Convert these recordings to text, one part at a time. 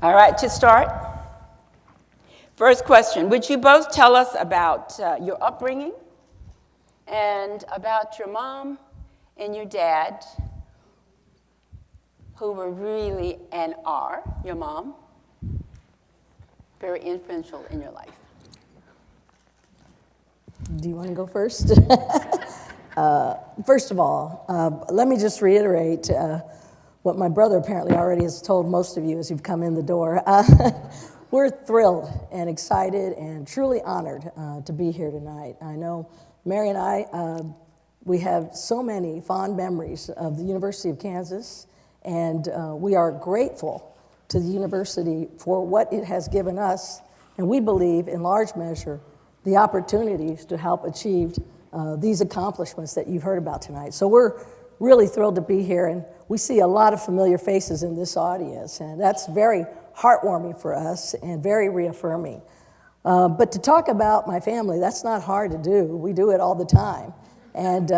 All right, to start, first question. Would you both tell us about your upbringing and about your mom and your dad, who were really and are, your mom, very influential in your life? Do you want to go first? First of all, let me just reiterate what my brother apparently already has told most of you as you've come in the door. We're thrilled and excited and truly honored to be here tonight. I know Mary and I, we have so many fond memories of the University of Kansas, and we are grateful to the university for what it has given us, and we believe in large measure the opportunities to help achieve these accomplishments that you've heard about tonight. So we're really thrilled to be here, and we see a lot of familiar faces in this audience, and that's very heartwarming for us and very reaffirming. But to talk about my family, that's not hard to do. We do it all the time. And,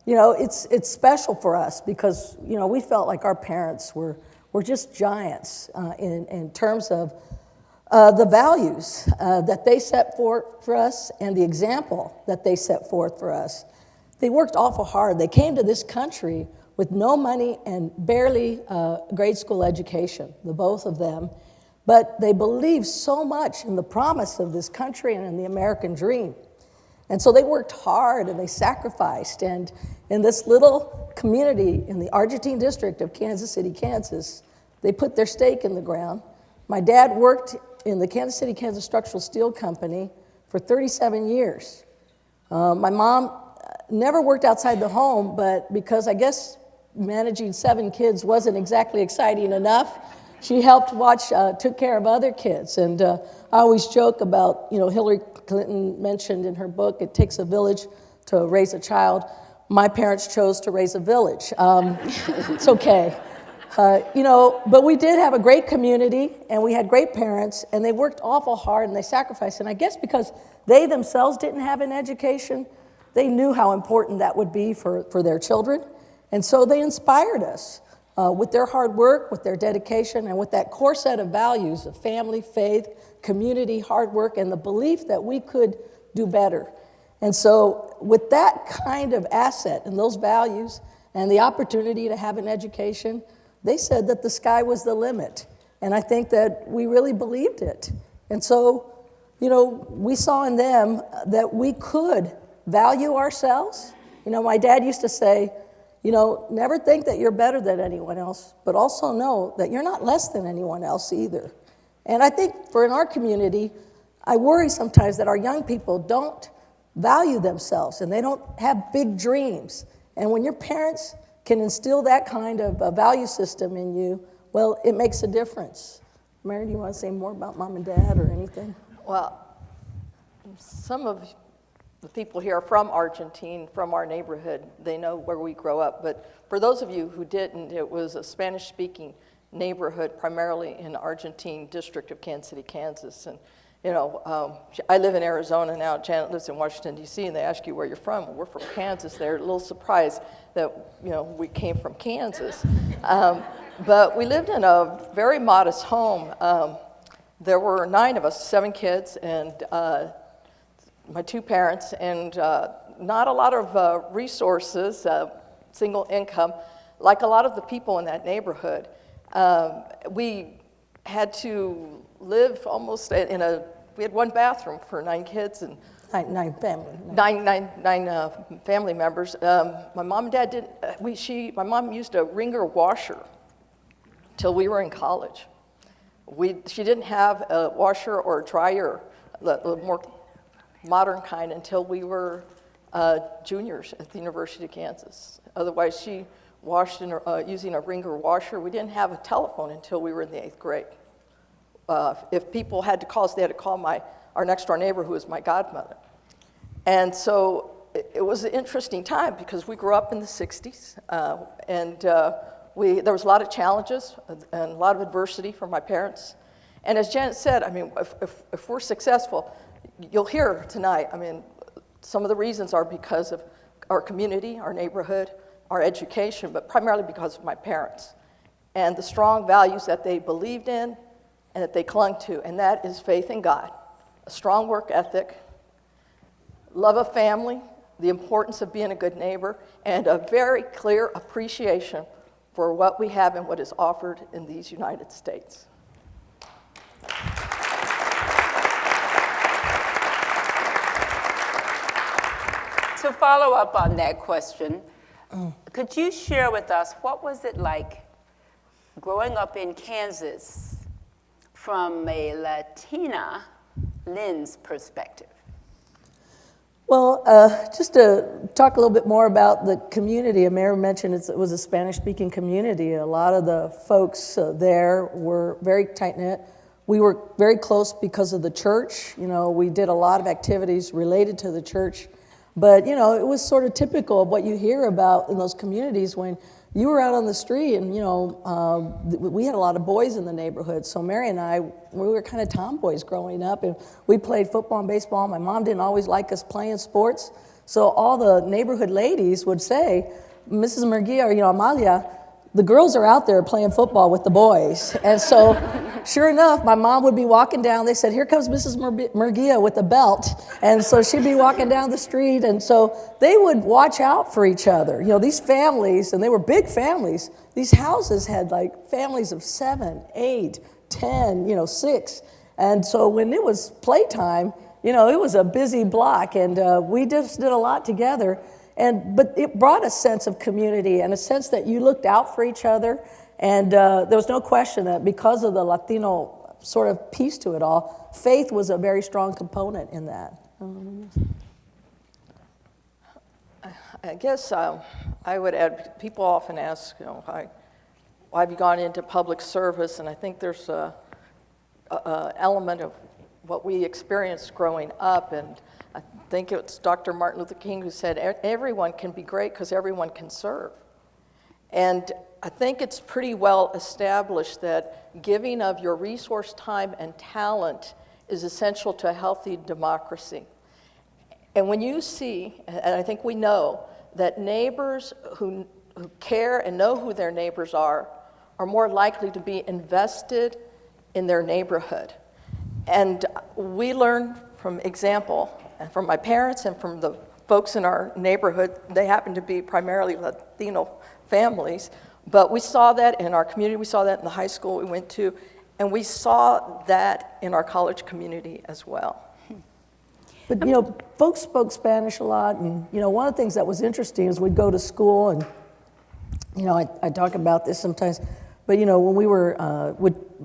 it's special for us because, we felt like our parents were just giants in terms of the values that they set forth for us and the example that they set forth for us. They worked awful hard. They came to this country with no money and barely grade school education, the both of them. But they believed so much in the promise of this country and in the American dream. And so they worked hard and they sacrificed. And in this little community in the Argentine district of Kansas City, Kansas, they put their stake in the ground. My dad worked in the Kansas City, Kansas Structural Steel Company for 37 years. My mom never worked outside the home, but because I guess managing 7 kids wasn't exactly exciting enough, she helped took care of other kids. And I always joke about, Hillary Clinton mentioned in her book, it takes a village to raise a child. My parents chose to raise a village. It's okay. But we did have a great community, and we had great parents, and they worked awful hard, and they sacrificed. And I guess because they themselves didn't have an education, they knew how important that would be for their children. And so they inspired us with their hard work, with their dedication, and with that core set of values of family, faith, community, hard work, and the belief that we could do better. And so with that kind of asset and those values and the opportunity to have an education, they said that the sky was the limit. And I think that we really believed it. And so, we saw in them that we could value ourselves. My dad used to say, never think that you're better than anyone else, but also know that you're not less than anyone else either. And I think in our community, I worry sometimes that our young people don't value themselves and they don't have big dreams. And when your parents can instill that kind of a value system in you, well, it makes a difference. Mary, do you want to say more about mom and dad or anything? Well, some of the people here are from Argentine, from our neighborhood. They know where we grow up. But for those of you who didn't, it was a Spanish-speaking neighborhood, primarily in the Argentine district of Kansas City, Kansas. And, I live in Arizona now. Janet lives in Washington, D.C., and they ask you where you're from. Well, we're from Kansas. They're a little surprised that, we came from Kansas. But we lived in a very modest home. There were 9 of us, 7 kids, and my 2 parents, and not a lot of resources, single income, like a lot of the people in that neighborhood. We had to live almost we had 1 bathroom for 9 kids and 9 family. Nine family members. My mom and dad didn't. My mom used a wringer washer till we were in college. She didn't have a washer or a dryer, the more modern kind, until we were juniors at the University of Kansas. Otherwise, she washed using a wringer washer. We didn't have a telephone until we were in the 8th grade. If people had to call us, they had to call our next door neighbor, who was my godmother. And so it was an interesting time because we grew up in the 60s, and there was a lot of challenges and a lot of adversity for my parents. And as Janet said, if we're successful, you'll hear tonight, some of the reasons are because of our community, our neighborhood, our education, but primarily because of my parents and the strong values that they believed in and that they clung to, and that is faith in God, a strong work ethic, love of family, the importance of being a good neighbor, and a very clear appreciation for what we have and what is offered in these United States. To follow up on that question, could you share with us what was it like growing up in Kansas from a Latina lens perspective? Well, just to talk a little bit more about the community, Mary mentioned it was a Spanish-speaking community. A lot of the folks there were very tight-knit. We were very close because of the church. You know, we did a lot of activities related to the church. But, you know, it was sort of typical of what you hear about in those communities when you were out on the street and, you know, we had a lot of boys in the neighborhood. So Mary and I, we were kind of tomboys growing up, and we played football and baseball. My mom didn't always like us playing sports. So all the neighborhood ladies would say, Mrs. Murguía, or, you know, Amalia, the girls are out there playing football with the boys. And so, sure enough, my mom would be walking down. They said, here comes Mrs. Murguía with a belt. And so she'd be walking down the street. And so they would watch out for each other. You know, these families, and they were big families, these houses had like families of 7, 8, 10, you know, 6. And so when it was playtime, you know, it was a busy block. And we just did a lot together. But it brought a sense of community and a sense that you looked out for each other. And there was no question that because of the Latino sort of piece to it all, faith was a very strong component in that. I guess I would add, people often ask, you know, why have you gone into public service? And I think there's an element of what we experienced growing up, and I think it's Dr. Martin Luther King who said, everyone can be great because everyone can serve. And I think it's pretty well established that giving of your resource, time, and talent is essential to a healthy democracy. And when you see, and I think we know, that neighbors who care and know who their neighbors are more likely to be invested in their neighborhood. And we learn from example, and from my parents and from the folks in our neighborhood. They happen to be primarily Latino families, but we saw that in our community, we saw that in the high school we went to, and we saw that in our college community as well. But, you know, folks spoke Spanish a lot, and, you know, one of the things that was interesting is we'd go to school, and, you know, I talk about this sometimes, but, you know, when we were,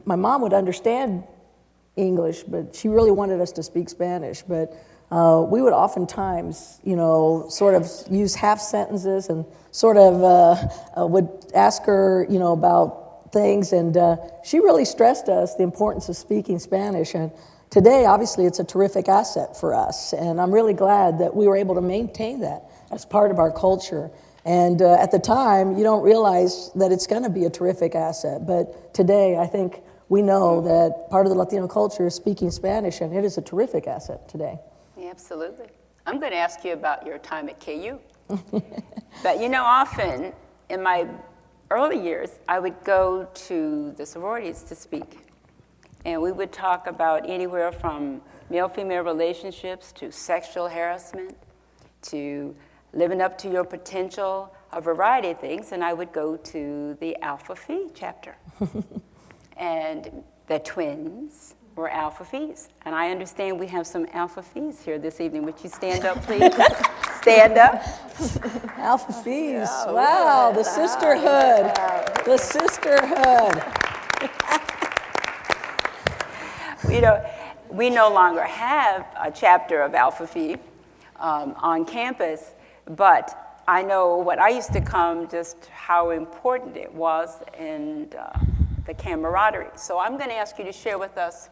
my mom would understand English, but she really wanted us to speak Spanish, but we would oftentimes, you know, sort of use half sentences and sort of would ask her, you know, about things, and she really stressed us the importance of speaking Spanish. And today, obviously, it's a terrific asset for us, and I'm really glad that we were able to maintain that as part of our culture. And at the time, you don't realize that it's going to be a terrific asset, but today, I think we know that part of the Latino culture is speaking Spanish, and it is a terrific asset today. Yeah, absolutely. I'm going to ask you about your time at KU. But you know, often in my early years, I would go to the sororities to speak. And we would talk about anywhere from male-female relationships to sexual harassment to living up to your potential, a variety of things. And I would go to the Alpha Phi chapter. And the twins were Alpha Phis. And I understand we have some Alpha Phis here this evening. Would you stand up, please? Stand up. Alpha Phis. Yeah, wow, the sisterhood. The sisterhood. You know, we no longer have a chapter of Alpha Phi on campus, but I know when I used to come, just how important it was, and the camaraderie. So I'm going to ask you to share with us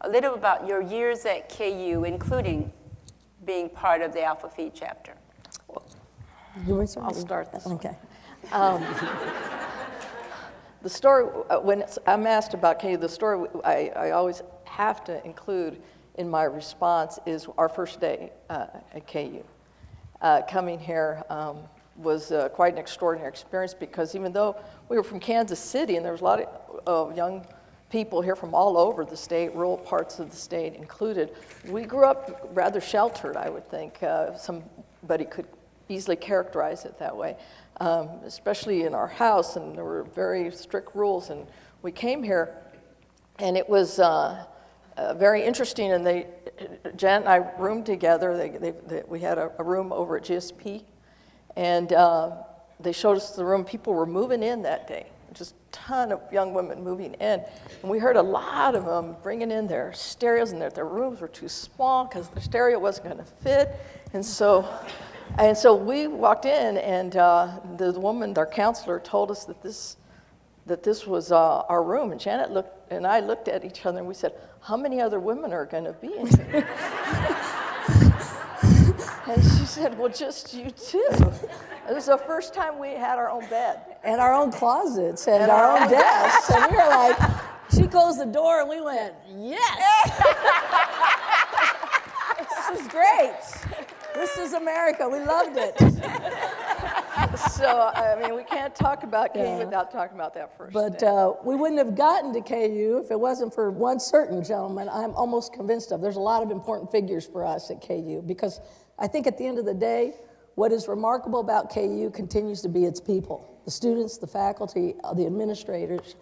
a little about your years at KU, including being part of the Alpha Phi chapter. I'll start this. Okay. The story, when I'm asked about KU, the story I always have to include in my response is our first day at KU. Coming here was quite an extraordinary experience, because even though we were from Kansas City and there was a lot of young people here from all over the state, rural parts of the state included. We grew up rather sheltered, I would think. Somebody could easily characterize it that way, especially in our house, and there were very strict rules. And we came here, and it was very interesting. And Janet and I roomed together. We had a room over at GSP, and they showed us the room. People were moving in that day. Just a ton of young women moving in. And we heard a lot of them bringing in their stereos, and their rooms were too small because the stereo wasn't going to fit. And so we walked in, and the woman, our counselor, told us that this was our room. And Janet and I looked at each other, and we said, "How many other women are going to be in here?" And she said, "Well, just you two." It was the first time we had our own bed. And our own closets and our own desks. And we were like, she closed the door and we went, yes! This is great. This is America. We loved it. So, I mean, we can't talk about KU without talking about that first But day. we wouldn't have gotten to KU if it wasn't for one certain gentleman I'm almost convinced of. There's a lot of important figures for us at KU because I think at the end of the day, what is remarkable about KU continues to be its people, the students, the faculty, the administrators.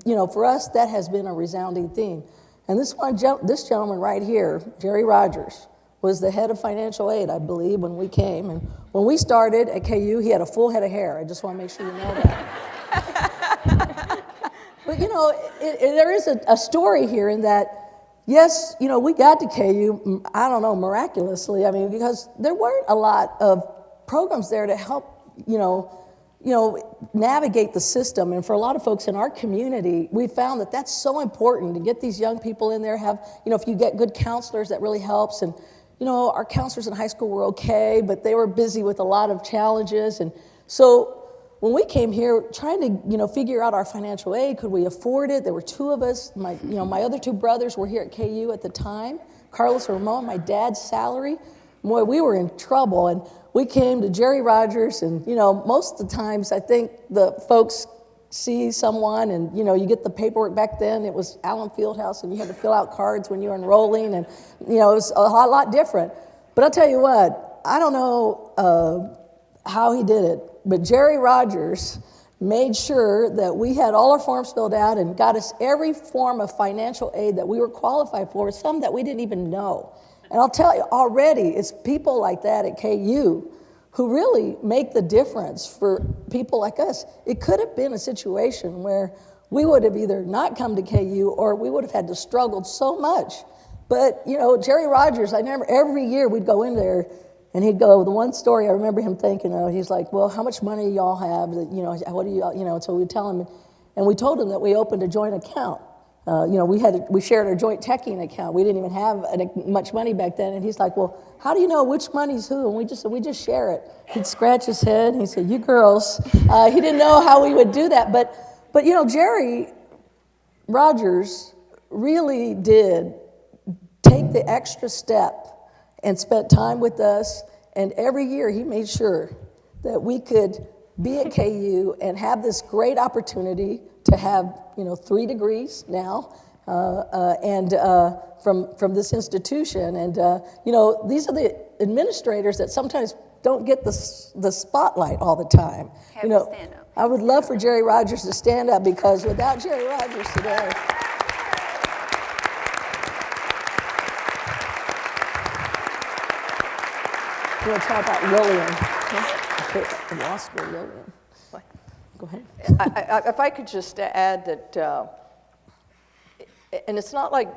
You know, for us, that has been a resounding theme. And this gentleman right here, Jerry Rogers, was the head of financial aid, I believe, when we came. And when we started at KU, he had a full head of hair. I just want to make sure you know that. But, you know, there is a story here in that, yes, you know, we got to KU, I don't know, miraculously. I mean, because there weren't a lot of programs there to help, you know, navigate the system. And for a lot of folks in our community, we found that that's so important to get these young people in there, have, you know, if you get good counselors, that really helps. And, you know, our counselors in high school were okay, but they were busy with a lot of challenges. And so when we came here trying to, you know, figure out our financial aid, could we afford it? There were two of us. My other two brothers were here at KU at the time, Carlos and Ramon, my dad's salary. Boy, we were in trouble. And we came to Jerry Rogers, and, you know, most of the times I think the folks see someone and, you know, you get the paperwork. Back then it was Allen Fieldhouse, and you had to fill out cards when you were enrolling, and, you know, it was a lot different. But I'll tell you what, I don't know how he did it, but Jerry Rogers made sure that we had all our forms filled out and got us every form of financial aid that we were qualified for, some that we didn't even know. And I'll tell you, already, it's people like that at KU who really make the difference for people like us. It could have been a situation where we would have either not come to KU or we would have had to struggle so much. But, you know, Jerry Rogers, I remember every year we'd go in there and he'd go, the one story I remember him thinking of, he's like, well, how much money y'all have? You know, what do you know, so we'd tell him, and we told him that we opened a joint account. You know, we shared our joint checking account. We didn't even have much money back then. And he's like, well, how do you know which money's who? And we just share it. He'd scratch his head and he'd say, you girls. He didn't know how we would do that. But you know, Jerry Rogers really did take the extra step and spent time with us. And every year he made sure that we could be at KU and have this great opportunity to have, you know, 3 degrees now, and from this institution. And, you know, these are the administrators that sometimes don't get the spotlight all the time. Have you know, stand up. I would love for Jerry Rogers to stand up, because without Jerry Rogers today, we're going to talk about Lillian, the law school Lillian. Go ahead. If I could just add that, and it's not like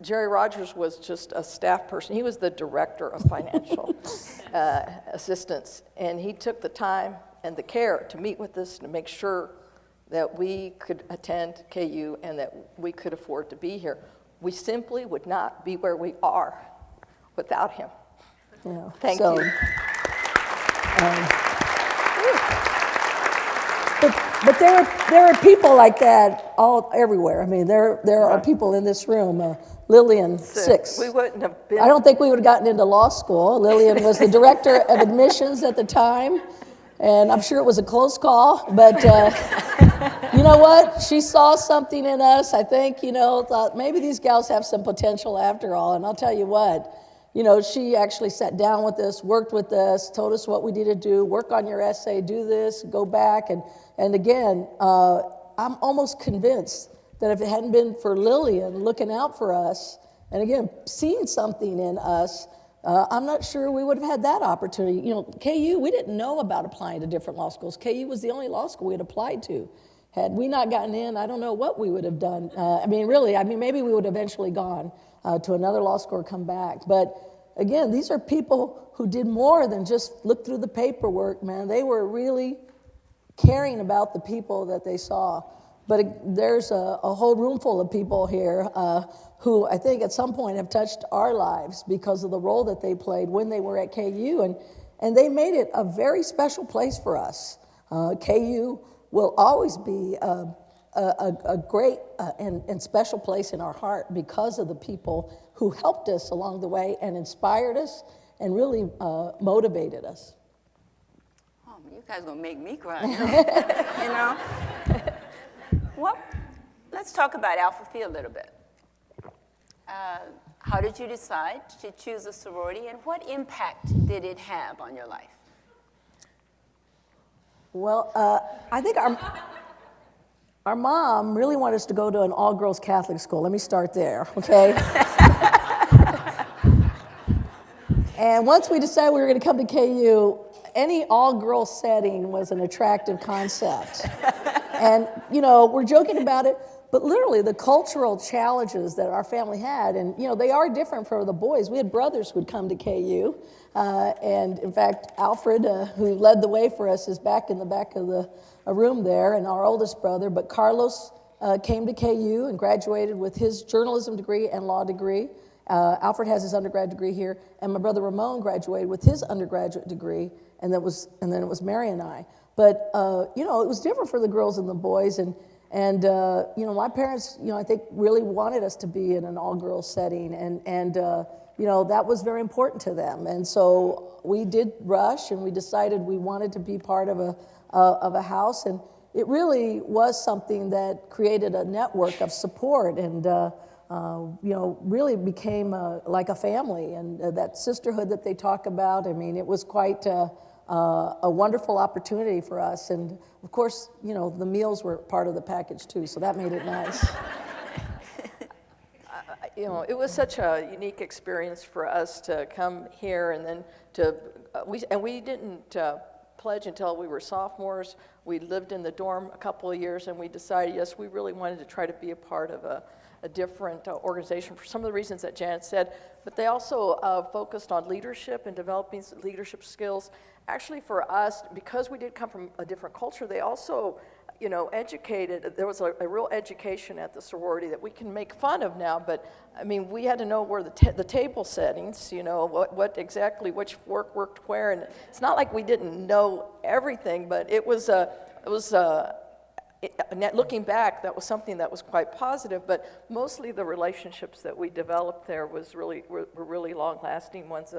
Jerry Rogers was just a staff person. He was the director of financial assistance, and he took the time and the care to meet with us to make sure that we could attend KU and that we could afford to be here. We simply would not be where we are without him. Yeah. Thank you. But there are people like that everywhere. I mean, there are people in this room. Lillian, 6. We wouldn't have been. I don't think we would have gotten into law school. Lillian was the director of admissions at the time, And I'm sure it was a close call, but you know what? She saw something in us, I think, thought maybe these gals have some potential after all. And I'll tell you what, she actually sat down with us, worked with us, told us what we needed to do, work on your essay, do this, go back. And again, I'm almost convinced that if it hadn't been for Lillian looking out for us, and again, seeing something in us, I'm not sure we would have had that opportunity. KU, we didn't know about applying to different law schools. KU was the only law school we had applied to. Had we not gotten in, I don't know what we would have done. Maybe we would have eventually gone to another law school or come back. But again, these are people who did more than just look through the paperwork, man. They were really caring about the people that they saw. But there's a whole room full of people here who I think at some point have touched our lives because of the role that they played when they were at KU. And they made it a very special place for us. KU will always be a great and special place in our heart because of the people who helped us along the way and inspired us and really motivated us. Oh, you guys gonna make me cry, Well, let's talk about Alpha Phi a little bit. How did you decide to choose a sorority, and what impact did it have on your life? Well, I think our mom really wanted us to go to an all-girls Catholic school. Let me start there, okay? And once we decided we were going to come to KU, any all-girls setting was an attractive concept. And, we're joking about it, but literally the cultural challenges that our family had, and, they are different for the boys. We had brothers who would come to KU. And in fact, Alfred, who led the way for us, is back in the back of the room there, and our oldest brother. But Carlos came to KU and graduated with his journalism degree and law degree. Alfred has his undergrad degree here, and my brother Ramon graduated with his undergraduate degree, and then it was Mary and I. But it was different for the girls and the boys, and my parents, I think really wanted us to be in an all-girls setting, and that was very important to them. And so we did rush, and we decided we wanted to be part of a house, and it really was something that created a network of support, and really became like a family, and that sisterhood that they talk about. It was quite a wonderful opportunity for us, and of course, the meals were part of the package too, so that made it nice. It was such a unique experience for us to come here, and then we didn't pledge until we were sophomores. We lived in the dorm a couple of years, and we decided, yes, we really wanted to try to be a part of a different organization for some of the reasons that Janet said, but they also focused on leadership and developing leadership skills. Actually, for us, because we did come from a different culture, they also, educated. There was a real education at the sorority that we can make fun of now, but we had to know where the table settings, what exactly which work worked where, and it's not like we didn't know everything, but it was looking back, that was something that was quite positive, but mostly the relationships that we developed there were really long-lasting ones.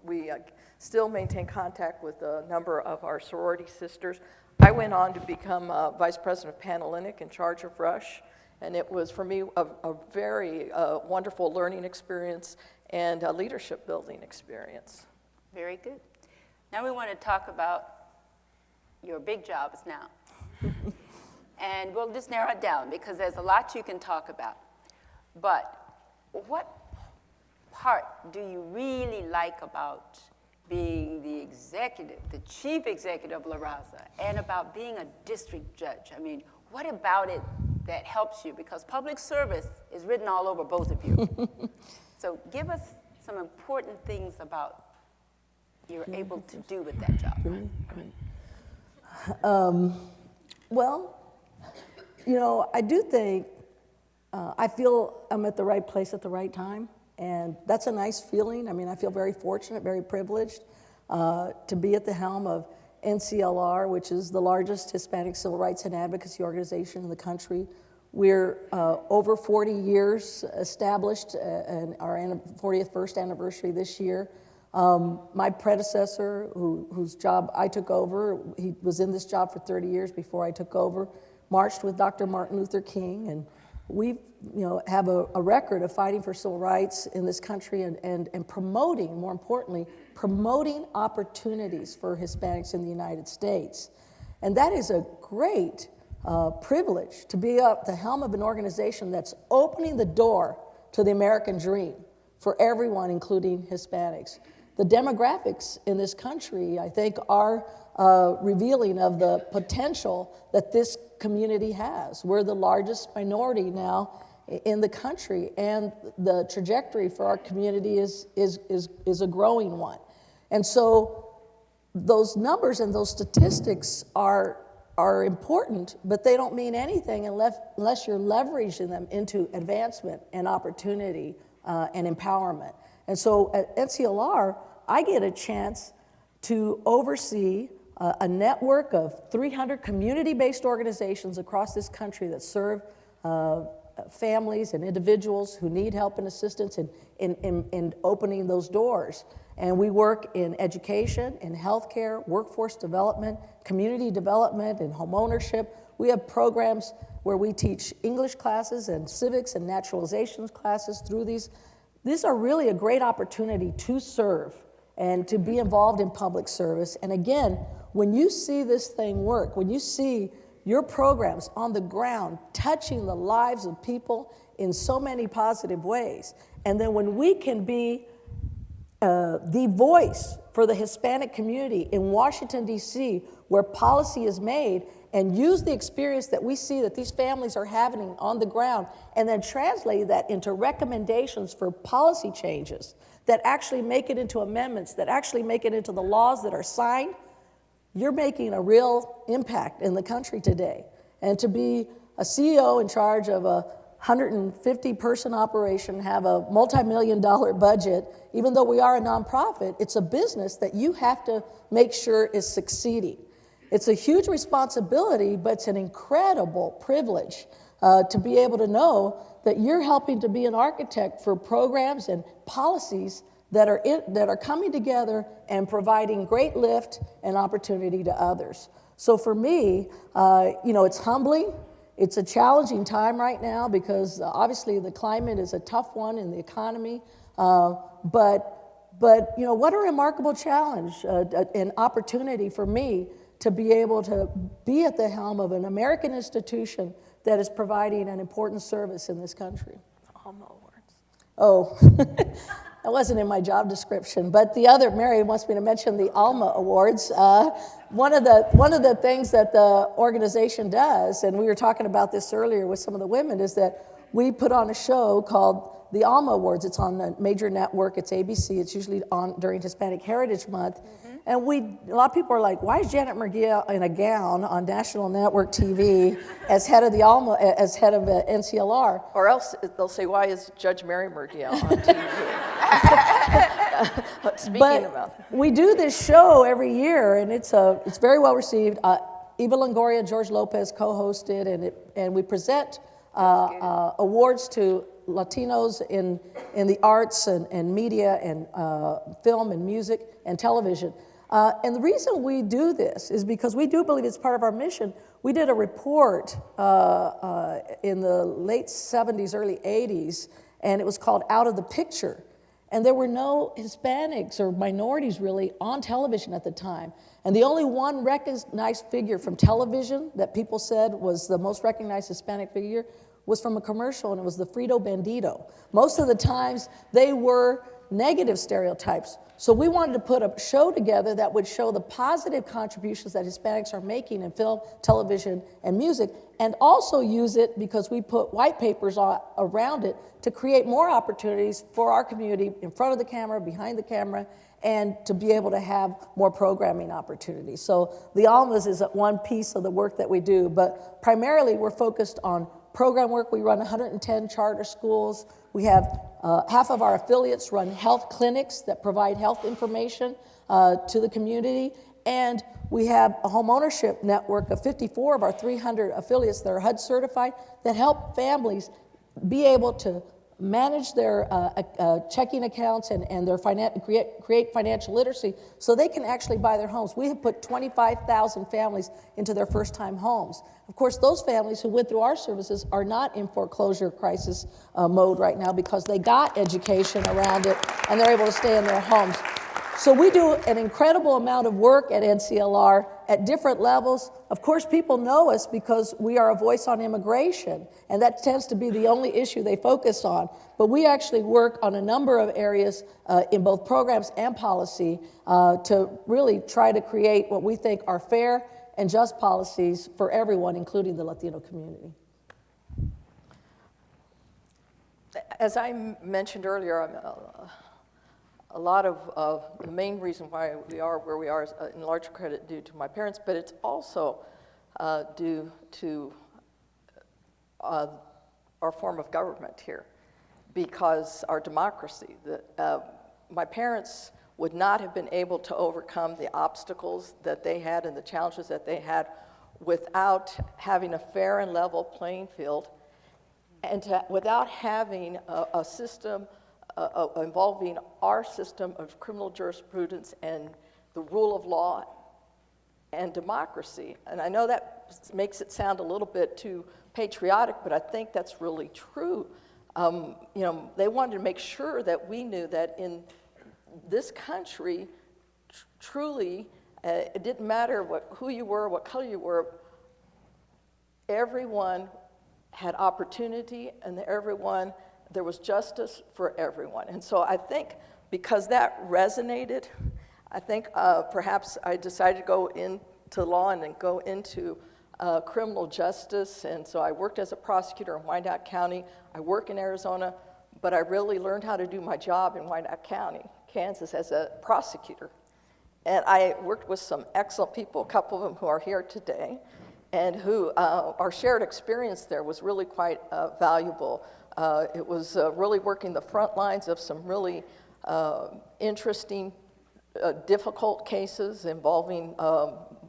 We still maintain contact with a number of our sorority sisters. I went on to become vice president of Panhellenic in charge of Rush, and it was, for me, a very wonderful learning experience and a leadership building experience. Very good. Now we want to talk about your big jobs now. And we'll just narrow it down because there's a lot you can talk about. But what part do you really like about being the chief executive of La Raza, and about being a district judge? What about it that helps you? Because public service is written all over both of you. So give us some important things about you're able to do with that job. Well, I do think, I feel I'm at the right place at the right time, and that's a nice feeling. I feel very fortunate, very privileged to be at the helm of NCLR, which is the largest Hispanic civil rights and advocacy organization in the country. We're over 40 years established, and our 41st anniversary this year. My predecessor, whose job I took over, he was in this job for 30 years before I took over, marched with Dr. Martin Luther King, and we have a record of fighting for civil rights in this country and promoting, more importantly, promoting opportunities for Hispanics in the United States. And that is a great privilege to be at the helm of an organization that's opening the door to the American dream for everyone, including Hispanics. The demographics in this country, I think, are revealing of the potential that this community has. We're the largest minority now in the country, and the trajectory for our community is a growing one. And so those numbers and those statistics are important, but they don't mean anything unless you're leveraging them into advancement and opportunity and empowerment. And so at NCLR, I get a chance to oversee a network of 300 community-based organizations across this country that serve families and individuals who need help and assistance in opening those doors. And we work in education, in healthcare, workforce development, community development, and homeownership. We have programs where we teach English classes and civics and naturalizations classes through these. These are really a great opportunity to serve and to be involved in public service. And again, when you see this thing work, when you see your programs on the ground touching the lives of people in so many positive ways, and then when we can be the voice for the Hispanic community in Washington, D.C., where policy is made, and use the experience that we see that these families are having on the ground, and then translate that into recommendations for policy changes that actually make it into amendments, that actually make it into the laws that are signed, you're making a real impact in the country today. And to be a CEO in charge of a 150-person operation, have a multi-million-dollar budget, even though we are a nonprofit, it's a business that you have to make sure is succeeding. It's a huge responsibility, but it's an incredible privilege to be able to know that you're helping to be an architect for programs and policies that are coming together and providing great lift and opportunity to others. So for me, it's humbling. It's a challenging time right now because obviously the climate is a tough one in the economy. But what a remarkable challenge and opportunity for me to be able to be at the helm of an American institution that is providing an important service in this country. Alma Awards. Oh, that wasn't in my job description, but the other, Mary wants me to mention the Alma Awards. One of the things that the organization does, and we were talking about this earlier with some of the women, is that we put on a show called the Alma Awards. It's on a major network. It's ABC. It's usually on during Hispanic Heritage Month. And a lot of people are like, why is Janet Murguía in a gown on national network TV as head of NCLR? Or else they'll say, why is Judge Mary Murguía on TV? We do this show every year, and it's very well received. Eva Longoria, George Lopez co-hosted, and we present awards to Latinos in the arts and media and film and music and television. And the reason we do this is because we do believe it's part of our mission. We did a report in the late 70s, early 80s, and it was called Out of the Picture. And there were no Hispanics or minorities really on television at the time. And the only one recognized figure from television that people said was the most recognized Hispanic figure was from a commercial, and it was the Frito Bandito. Most of the times, they were negative stereotypes. So we wanted to put a show together that would show the positive contributions that Hispanics are making in film, television, and music, and also use it because we put white papers around it to create more opportunities for our community in front of the camera, behind the camera, and to be able to have more programming opportunities. So the Almas is one piece of the work that we do, but primarily we're focused on program work. We run 110 charter schools. We have half of our affiliates run health clinics that provide health information to the community. And we have a home ownership network of 54 of our 300 affiliates that are HUD certified that help families be able to manage their checking accounts and their create financial literacy so they can actually buy their homes. We have put 25,000 families into their first-time homes. Of course, those families who went through our services are not in foreclosure crisis mode right now because they got education around it and they're able to stay in their homes. So we do an incredible amount of work at NCLR at different levels. Of course, people know us because we are a voice on immigration, and that tends to be the only issue they focus on. But we actually work on a number of areas in both programs and policy to really try to create what we think are fair and just policies for everyone, including the Latino community. As I mentioned earlier, a lot of the main reason why we are where we are is in large credit due to my parents, but it's also due to our form of government here, because our democracy. My parents would not have been able to overcome the obstacles that they had and the challenges that they had without having a fair and level playing field, and without having a system involving our system of criminal jurisprudence and the rule of law and democracy. And I know that makes it sound a little bit too patriotic, but I think that's really true. They wanted to make sure that we knew that in this country, truly, it didn't matter who you were, what color you were, everyone had opportunity and there was justice for everyone. And so I think because that resonated, I think perhaps I decided to go into law and then go into criminal justice. And so I worked as a prosecutor in Wyandotte County. I work in Arizona, but I really learned how to do my job in Wyandotte County, Kansas, as a prosecutor. And I worked with some excellent people, a couple of them who are here today, and who our shared experience there was really quite valuable. It was really working the front lines of some really interesting, difficult cases involving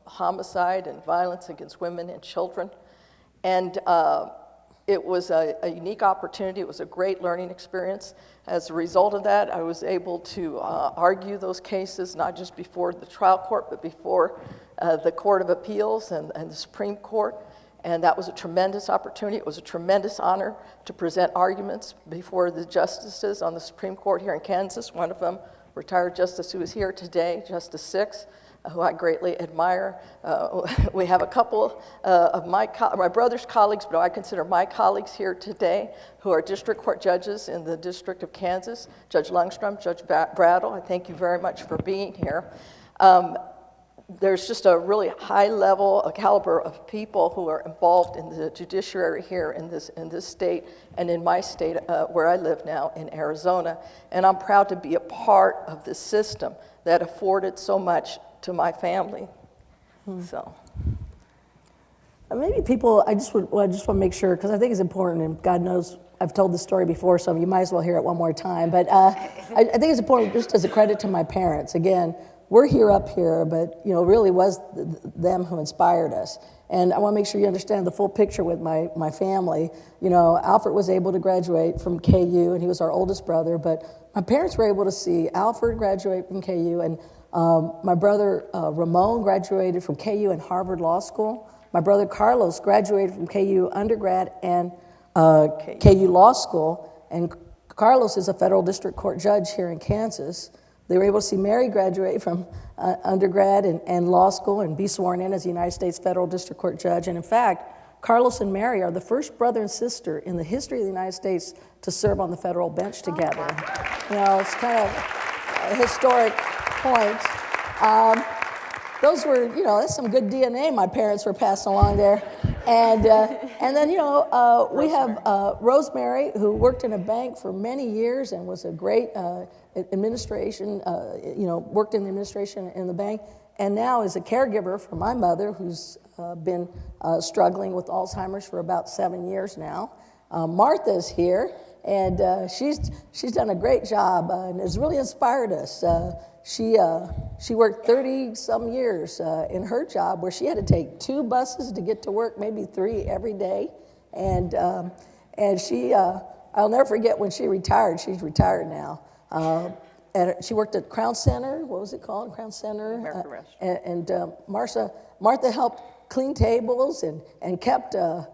homicide and violence against women and children. And it was a unique opportunity. It was a great learning experience. As a result of that, I was able to argue those cases, not just before the trial court, but before the Court of Appeals and the Supreme Court. And that was a tremendous opportunity. It was a tremendous honor to present arguments before the justices on the Supreme Court here in Kansas. One of them, retired justice who is here today, Justice Six, who I greatly admire. We have a couple of my brother's colleagues, but I consider my colleagues here today, who are district court judges in the District of Kansas, Judge Lundstrom, Judge Brattle. I thank you very much for being here. There's just a really high level, a caliber of people who are involved in the judiciary here in this state and in my state where I live now in Arizona. And I'm proud to be a part of this system that afforded so much to my family. So. Maybe people, I just want to make sure, because I think it's important, and God knows I've told this story before, so you might as well hear it one more time. But I think it's important just as a credit to my parents. Again, we're here up here, but really was them who inspired us. And I want to make sure you understand the full picture with my family. Alfred was able to graduate from KU, and he was our oldest brother, but my parents were able to see Alfred graduate from KU, and my brother Ramon graduated from KU and Harvard Law School. My brother Carlos graduated from KU undergrad and KU Law School, and Carlos is a federal district court judge here in Kansas. They were able to see Mary graduate from undergrad and law school and be sworn in as a United States federal district court judge. And in fact, Carlos and Mary are the first brother and sister in the history of the United States to serve on the federal bench together. It's kind of a historic point. Those were, that's some good DNA my parents were passing along there. And then, we have Rosemary, who worked in a bank for many years and was a great administration, worked in the administration in the bank, and now is a caregiver for my mother, who's been struggling with Alzheimer's for about 7 years now. Martha's here, and she's done a great job and has really inspired us. She worked 30-some years in her job, where she had to take 2 buses to get to work, maybe 3 every day, and she I'll never forget when she retired. She's retired now. And she worked at Crown Center. What was it called? Crown Center. American Restaurant. And Martha helped clean tables and kept a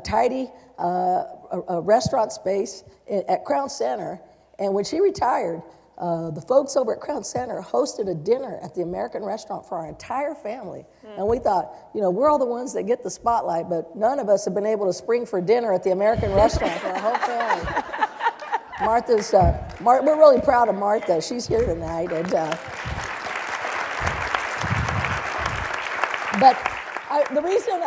tidy a restaurant space at Crown Center. And when she retired, the folks over at Crown Center hosted a dinner at the American Restaurant for our entire family. And we thought, we're all the ones that get the spotlight, but none of us have been able to spring for dinner at the American Restaurant for our whole family. We're really proud of Martha. She's here tonight. And, the reason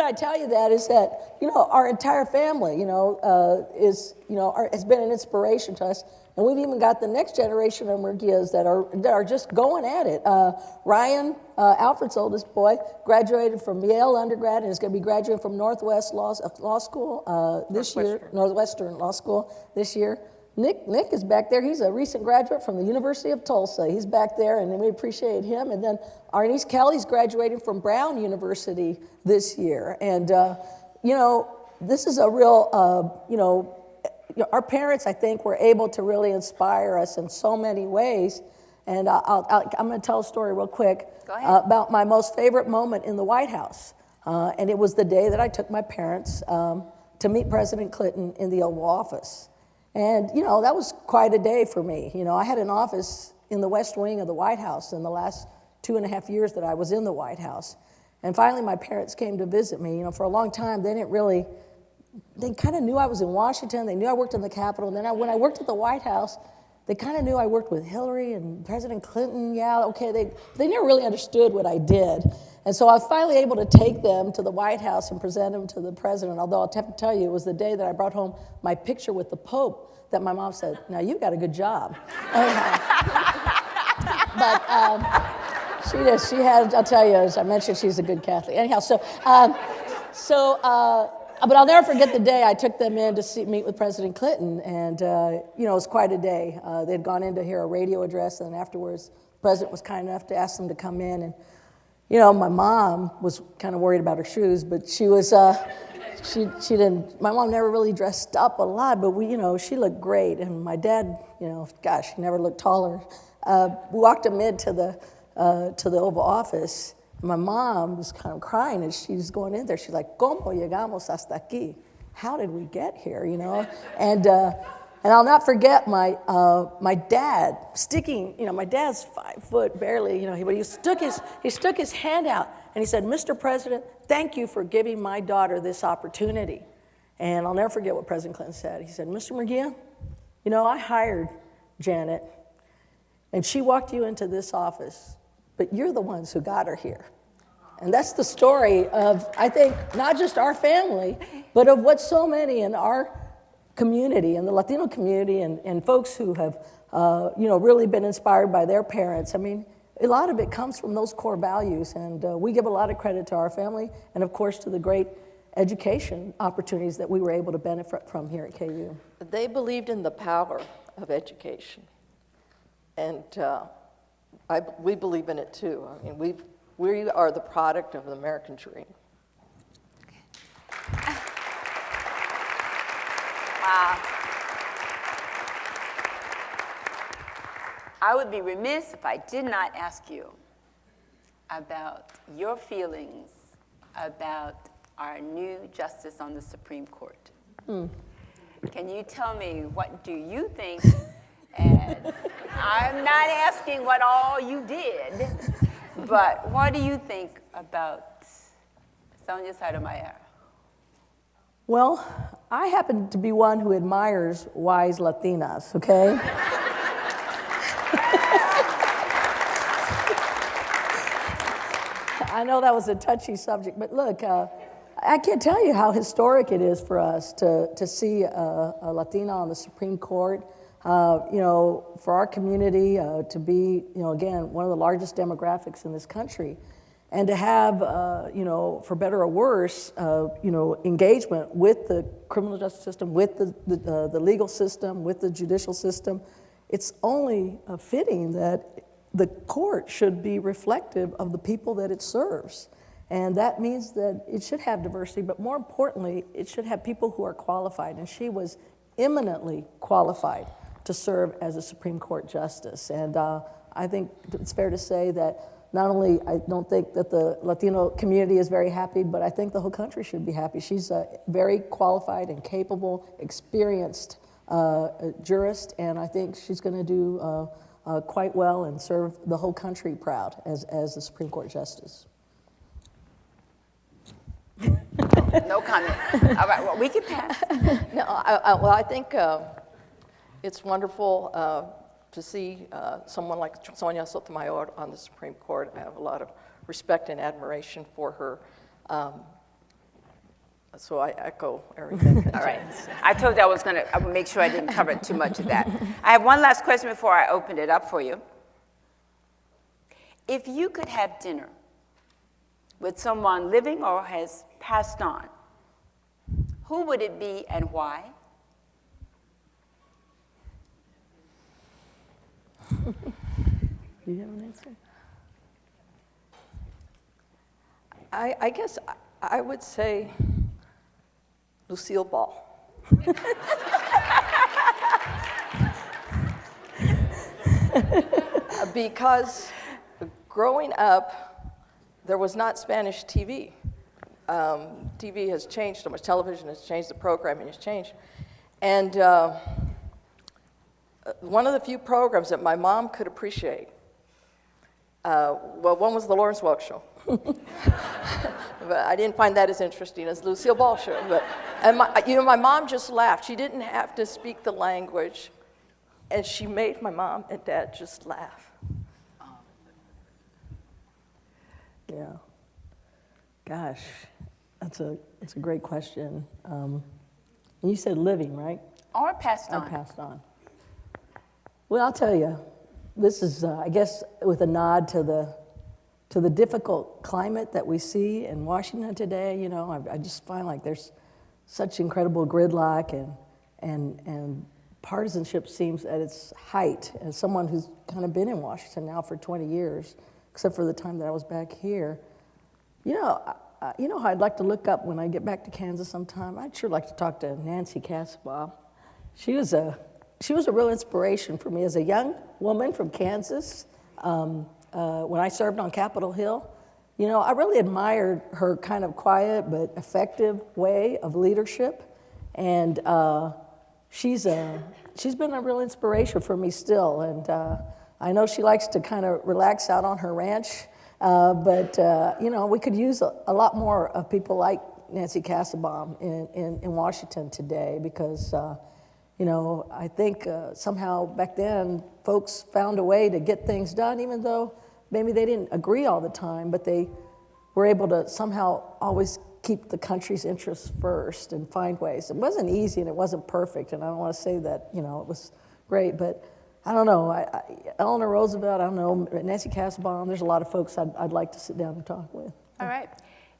I tell you that is that, our entire family, has been an inspiration to us. And we've even got the next generation of Murguías that are just going at it. Ryan, Alfred's oldest boy, graduated from Yale undergrad and is going to be graduating from Northwest Law School this year, Northwestern Law School this year. Nick is back there. He's a recent graduate from the University of Tulsa. He's back there, and we appreciate him. And then our niece Kelly's graduating from Brown University this year. And, this is a real, our parents, I think, were able to really inspire us in so many ways. And I'm going to tell a story real quick about my most favorite moment in the White House. And it was the day that I took my parents to meet President Clinton in the Oval Office. And, that was quite a day for me. I had an office in the West Wing of the White House in the last 2.5 years that I was in the White House. And finally, my parents came to visit me. For a long time, they kind of knew I was in Washington. They knew I worked in the Capitol. And then when I worked at the White House, they kind of knew I worked with Hillary and President Clinton. Yeah, okay. They never really understood what I did. And so I was finally able to take them to the White House and present them to the president, although I'll have to tell you, it was the day that I brought home my picture with the Pope that my mom said, "Now, you've got a good job." But she had, I'll tell you, as I mentioned, she's a good Catholic. Anyhow, but I'll never forget the day I took them in to meet with President Clinton, and it was quite a day. They'd gone in to hear a radio address, and afterwards, the president was kind enough to ask them to come in. And my mom was kind of worried about her shoes, but she was she didn't. My mom never really dressed up a lot, but she looked great. And my dad, gosh, he never looked taller. We walked him into the Oval Office. My mom was kind of crying as she was going in there. She's like, "¿Cómo llegamos hasta aquí?" How did we get here, And I'll not forget my dad sticking, my dad's 5 foot barely, but he stuck his hand out and he said, "Mr. President, thank you for giving my daughter this opportunity." And I'll never forget what President Clinton said. He said, "Mr. Murguía, I hired Janet and she walked you into this office, but you're the ones who got her here." And that's the story of, I think, not just our family, but of what so many in our community, in the Latino community, and folks who have, really been inspired by their parents. I mean, a lot of it comes from those core values, and we give a lot of credit to our family, and of course to the great education opportunities that we were able to benefit from here at KU. They believed in the power of education, and we believe in it too. I mean, we are the product of the American dream. Wow. I would be remiss if I did not ask you about your feelings about our new justice on the Supreme Court. Can you tell me, what do you think? And I'm not asking what all you did, but what do you think about Sonia Sotomayor? Well, I happen to be one who admires wise Latinas, okay? I know that was a touchy subject, but look, I can't tell you how historic it is for us to see a Latina on the Supreme Court. For our community to be, again, one of the largest demographics in this country, and to have, for better or worse, engagement with the criminal justice system, with the legal system, with the judicial system. It's only fitting that the court should be reflective of the people that it serves. And that means that it should have diversity, but more importantly, it should have people who are qualified. And she was eminently qualified to serve as a Supreme Court justice. And I think it's fair to say that not only I don't think that the Latino community is very happy, but I think the whole country should be happy. She's a very qualified and capable, experienced jurist, and I think she's going to do quite well and serve the whole country proud as the Supreme Court justice. No comment. All right, well, we can pass. No, well, I think it's wonderful to see someone like Sonia Sotomayor on the Supreme Court. I have a lot of respect and admiration for her. So I echo everything. All right. I told you I would make sure I didn't cover too much of that. I have one last question before I open it up for you. If you could have dinner with someone living or has passed on, who would it be and why? Do you have an answer? I guess I would say Lucille Ball. Because growing up, there was not Spanish TV. TV has changed so much. Television has changed. The programming has changed. And one of the few programs that my mom could appreciate, well, one was the Lawrence Welk Show. But I didn't find that as interesting as Lucille Ball Show. But, and my mom just laughed. She didn't have to speak the language, and she made my mom and dad just laugh. Yeah. Gosh, that's a great question. You said living, right? Or passed on. Or passed on. Well, I'll tell you, this is, I guess, with a nod to the difficult climate that we see in Washington today. You know, I just find like there's such incredible gridlock and partisanship seems at its height. As someone who's kind of been in Washington now for 20 years, except for the time that I was back here, you know how I'd like to look up when I get back to Kansas sometime? I'd sure like to talk to Nancy Kassabaugh. She was a real inspiration for me as a young woman from Kansas. When I served on Capitol Hill, you know, I really admired her kind of quiet but effective way of leadership, and she's been a real inspiration for me still. And I know she likes to kind of relax out on her ranch, but you know, we could use a lot more of people like Nancy Kassabaugh in Washington today, because you know, I think somehow back then folks found a way to get things done, even though maybe they didn't agree all the time, but they were able to somehow always keep the country's interests first and find ways. It wasn't easy and it wasn't perfect, and I don't want to say that, you know, it was great, but I don't know. Eleanor Roosevelt, I don't know, Nancy Kassabaugh, there's a lot of folks I'd like to sit down and talk with. All right.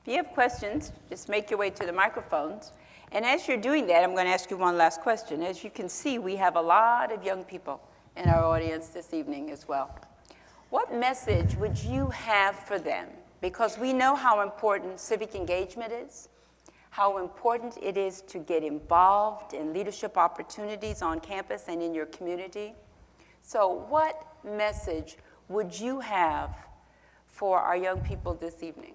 If you have questions, just make your way to the microphones. And as you're doing that, I'm going to ask you one last question. As you can see, we have a lot of young people in our audience this evening as well. What message would you have for them? Because we know how important civic engagement is, how important it is to get involved in leadership opportunities on campus and in your community. So what message would you have for our young people this evening?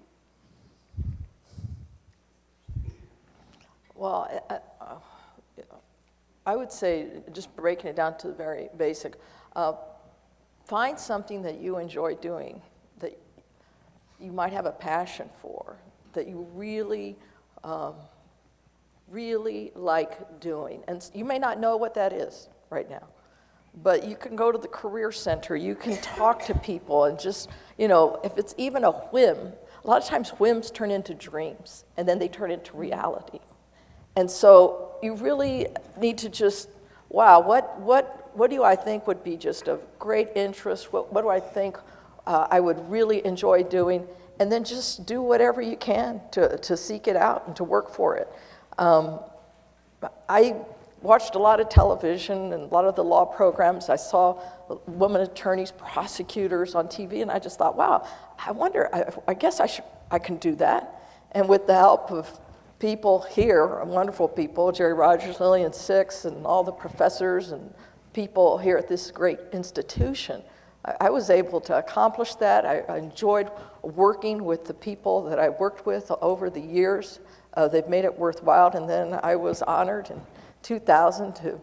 Well, I would say, just breaking it down to the very basic, find something that you enjoy doing, that you might have a passion for, that you really, really like doing. And you may not know what that is right now, but you can go to the Career Center, you can talk to people, and just, you know, if it's even a whim, a lot of times whims turn into dreams, and then they turn into reality. And so you really need to just, wow, what do I think would be just of great interest? What do I think I would really enjoy doing? And then just do whatever you can to seek it out and to work for it. I watched a lot of television and a lot of the law programs. I saw women attorneys, prosecutors on TV, and I just thought, wow, I wonder, I guess I should I can do that. And with the help of people here, wonderful people, Jerry Rogers, Lillian Six, and all the professors and people here at this great institution, I was able to accomplish that. I enjoyed working with the people that I worked with over the years. They've made it worthwhile, and then I was honored in 2000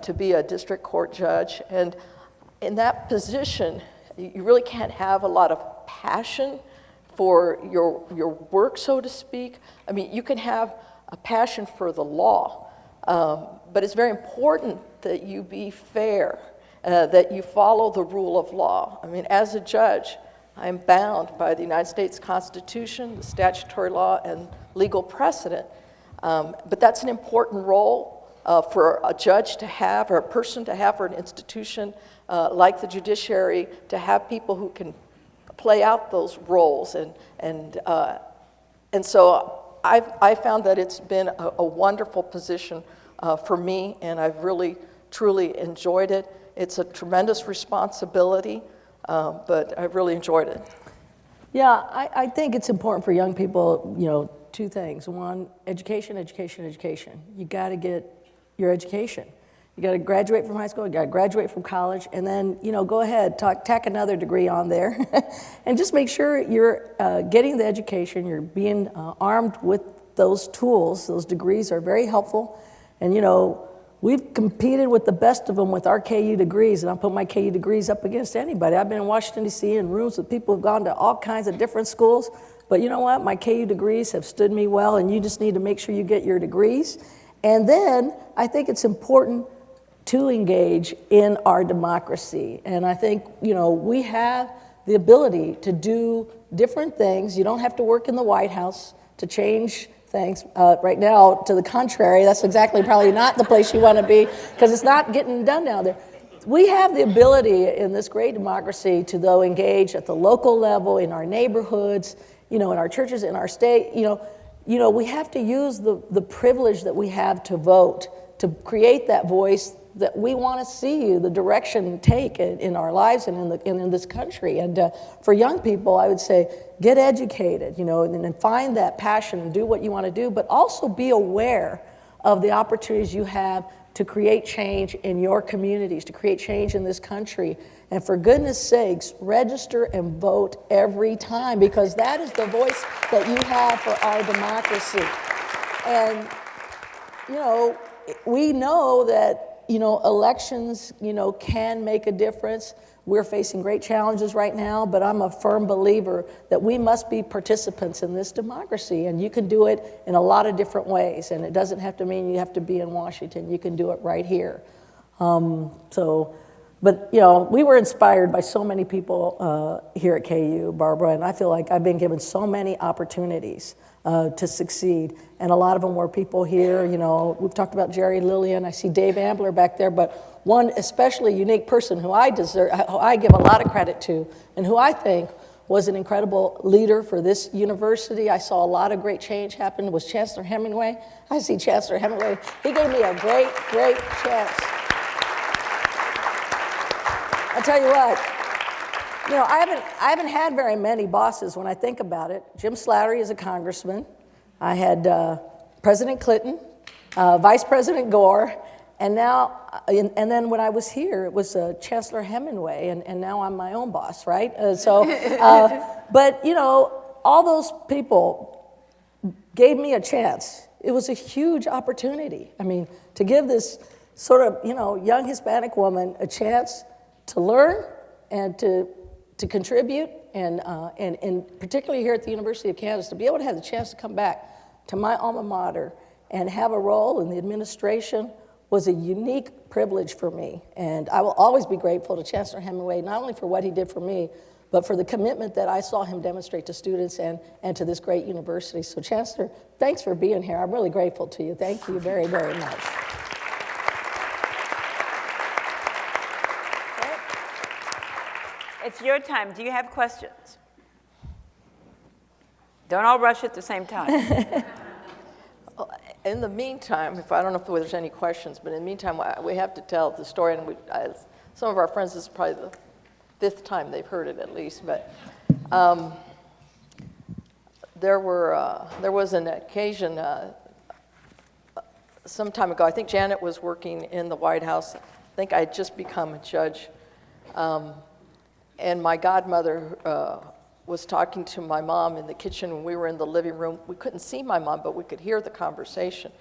to be a district court judge. And in that position, you really can't have a lot of passion for your work, so to speak. I mean, you can have a passion for the law, but it's very important that you be fair, that you follow the rule of law. I mean, as a judge, I'm bound by the United States Constitution, the statutory law, and legal precedent. But that's an important role for a judge to have, or a person to have, or an institution like the judiciary to have people who can play out those roles. And so I found that it's been a wonderful position for me, and I've really, truly enjoyed it. It's a tremendous responsibility, but I've really enjoyed it. Yeah, I think it's important for young people, you know, two things. One, education, education, education. You got to get your education. You got to graduate from high school, you got to graduate from college, and then, you know, go ahead, tack another degree on there. And just make sure you're getting the education, you're being armed with those tools. Those degrees are very helpful. And, you know, we've competed with the best of them with our KU degrees, and I'll put my KU degrees up against anybody. I've been in Washington, D.C. in rooms with people who've gone to all kinds of different schools, but you know what? My KU degrees have stood me well, and you just need to make sure you get your degrees. And then I think it's important to engage in our democracy. And I think, you know, we have the ability to do different things. You don't have to work in the White House to change things. Right now, to the contrary, that's exactly probably not the place you want to be, because it's not getting done down there. We have the ability in this great democracy to, though, engage at the local level, in our neighborhoods, you know, in our churches, in our state. You know, we have to use the privilege that we have to vote, to create that voice that we want to see the direction take in our lives and in this country. And for young people, I would say, get educated, you know, and find that passion and do what you want to do, but also be aware of the opportunities you have to create change in your communities, to create change in this country. And for goodness sakes, register and vote every time, because that is the voice that you have for our democracy. And, you know, we know that, you know, elections, you know, can make a difference. We're facing great challenges right now, but I'm a firm believer that we must be participants in this democracy, and you can do it in a lot of different ways, and it doesn't have to mean you have to be in Washington. You can do it right here. But, you know, we were inspired by so many people here at KU, Barbara, and I feel like I've been given so many opportunities to succeed. And a lot of them were people here, you know, we've talked about Jerry Lillian, I see Dave Ambler back there, but one especially unique person who I give a lot of credit to, and who I think was an incredible leader for this university. I saw a lot of great change happen, was Chancellor Hemingway. I see Chancellor Hemingway. He gave me a great, great chance. I'll tell you what, you know, I haven't had very many bosses when I think about it. Jim Slattery is a congressman. I had President Clinton, Vice President Gore, and now, and then when I was here, it was Chancellor Hemingway, and now I'm my own boss, right? But you know, all those people gave me a chance. It was a huge opportunity. I mean, to give this sort of, you know, young Hispanic woman a chance to learn and to contribute, and particularly here at the University of Kansas, to be able to have the chance to come back to my alma mater and have a role in the administration was a unique privilege for me. And I will always be grateful to Chancellor Hemingway, not only for what he did for me, but for the commitment that I saw him demonstrate to students and to this great university. So Chancellor, thanks for being here. I'm really grateful to you. Thank you very, very much. It's your time. Do you have questions? Don't all rush at the same time. In the meantime, I don't know if there's any questions, but in the meantime, we have to tell the story, and some of our friends, this is probably the 5th time they've heard it at least, but there was an occasion some time ago. I think Janet was working in the White House. I think I had just become a judge. And my godmother was talking to my mom in the kitchen when we were in the living room. We couldn't see my mom, but we could hear the conversation.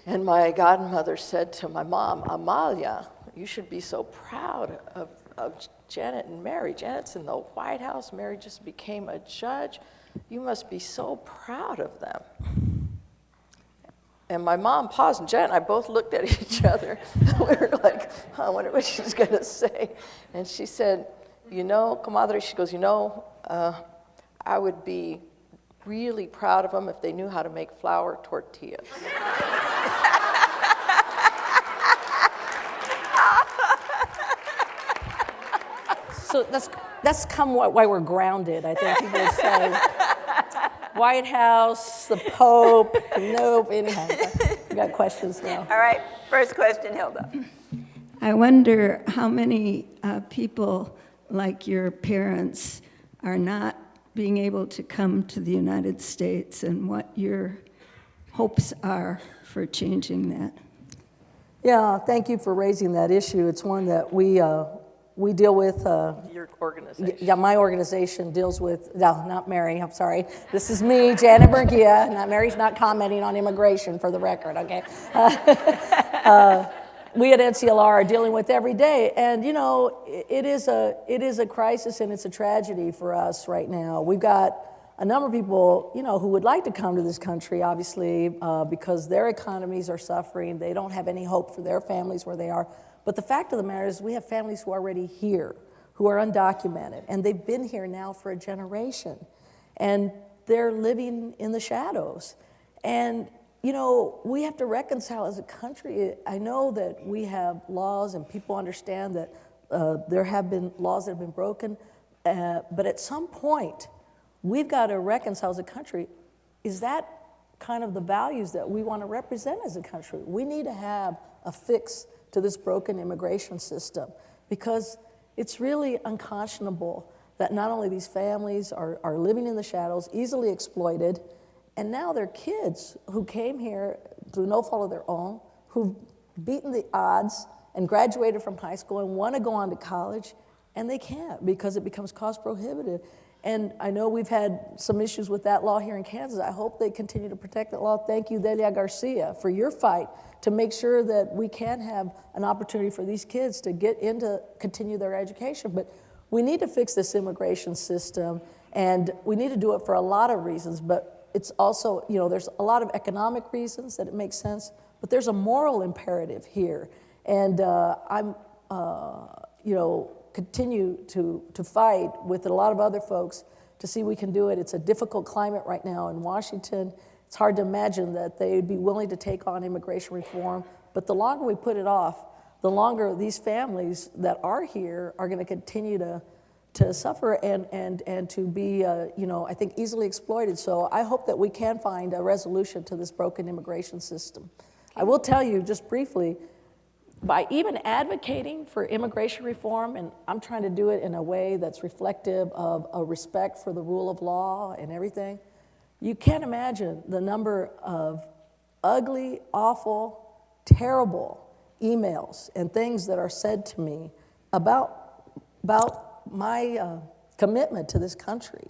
And my godmother said to my mom, "Amalia, you should be so proud of Janet and Mary. Janet's in the White House. Mary just became a judge. You must be so proud of them." And my mom paused, and Janet and I both looked at each other. We were like, I wonder what she's going to say. And she said, "You know, comadre," she goes, I would be really proud of them if they knew how to make flour tortillas." So that's why we're grounded, I think people would say. White House, the Pope, nope, anyhow. We got questions now. All right, first question, Hilda. I wonder how many people like your parents are not being able to come to the United States, and what your hopes are for changing that. Yeah, thank you for raising that issue. It's one that we deal with. Your organization. Yeah, my organization deals with, no, not Mary, I'm sorry. This is me, Janet Murguía. Not Mary's not commenting on immigration, for the record, okay? We at NCLR are dealing with every day, and you know, it is a crisis and it's a tragedy for us right now. We've got a number of people, you know, who would like to come to this country, obviously, because their economies are suffering. They don't have any hope for their families where they are. But the fact of the matter is we have families who are already here, who are undocumented, and they've been here now for a generation, and they're living in the shadows. And you know, we have to reconcile as a country. I know that we have laws and people understand that there have been laws that have been broken, but at some point, we've got to reconcile as a country. Is that kind of the values that we want to represent as a country? We need to have a fix to this broken immigration system, because it's really unconscionable that not only these families are living in the shadows, easily exploited, and now they're kids who came here through no fault of their own, who've beaten the odds and graduated from high school and want to go on to college, and they can't because it becomes cost prohibitive. And I know we've had some issues with that law here in Kansas. I hope they continue to protect that law. Thank you, Delia Garcia, for your fight to make sure that we can have an opportunity for these kids to get into, continue their education. But we need to fix this immigration system, and we need to do it for a lot of reasons, but it's also, you know, there's a lot of economic reasons that it makes sense, but there's a moral imperative here. And I'm, you know, continue to fight with a lot of other folks to see we can do it. It's a difficult climate right now in Washington. It's hard to imagine that they'd be willing to take on immigration reform, but the longer we put it off, the longer these families that are here are going to continue to suffer and to be, you know, I think easily exploited. So I hope that we can find a resolution to this broken immigration system. I will tell you just briefly, by even advocating for immigration reform, and I'm trying to do it in a way that's reflective of a respect for the rule of law and everything, you can't imagine the number of ugly, awful, terrible emails and things that are said to me about my commitment to this country.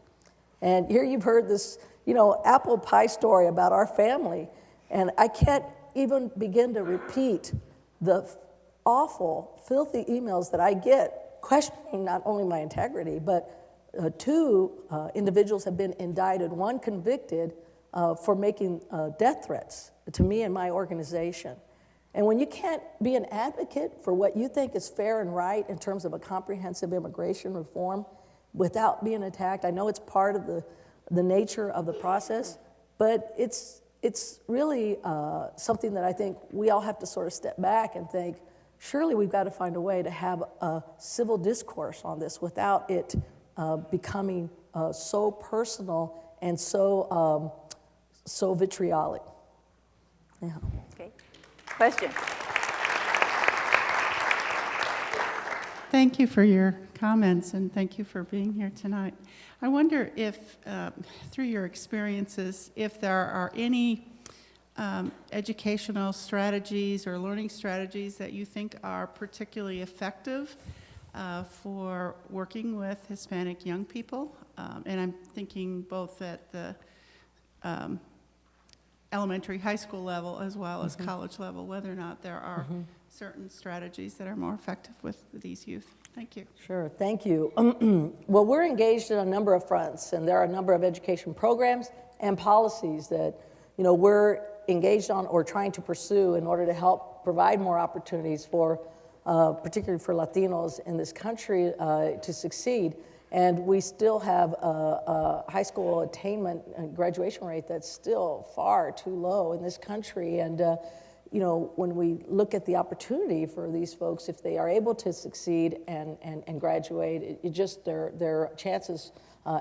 And here you've heard this, you know, apple pie story about our family, and I can't even begin to repeat the awful, filthy emails that I get questioning not only my integrity, but two individuals have been indicted, one convicted for making death threats to me and my organization. And when you can't be an advocate for what you think is fair and right in terms of a comprehensive immigration reform without being attacked, I know it's part of the nature of the process, but it's really something that I think we all have to sort of step back and think, surely we've got to find a way to have a civil discourse on this without it becoming so personal and so vitriolic. Yeah. Okay. Question. thank you for your comments, and thank you for being here tonight. I wonder if, through your experiences, if there are any educational strategies or learning strategies that you think are particularly effective for working with Hispanic young people. And I'm thinking both at the elementary, high school level as well as college level, whether or not there are certain strategies that are more effective with these youth. Thank you. Sure, thank you. Well, we're engaged in a number of fronts, and there are a number of education programs and policies that, you know, we're engaged on or trying to pursue in order to help provide more opportunities for, particularly for Latinos in this country to succeed. And we still have a high school attainment and graduation rate that's still far too low in this country. And you know, when we look at the opportunity for these folks, if they are able to succeed and graduate, it just their chances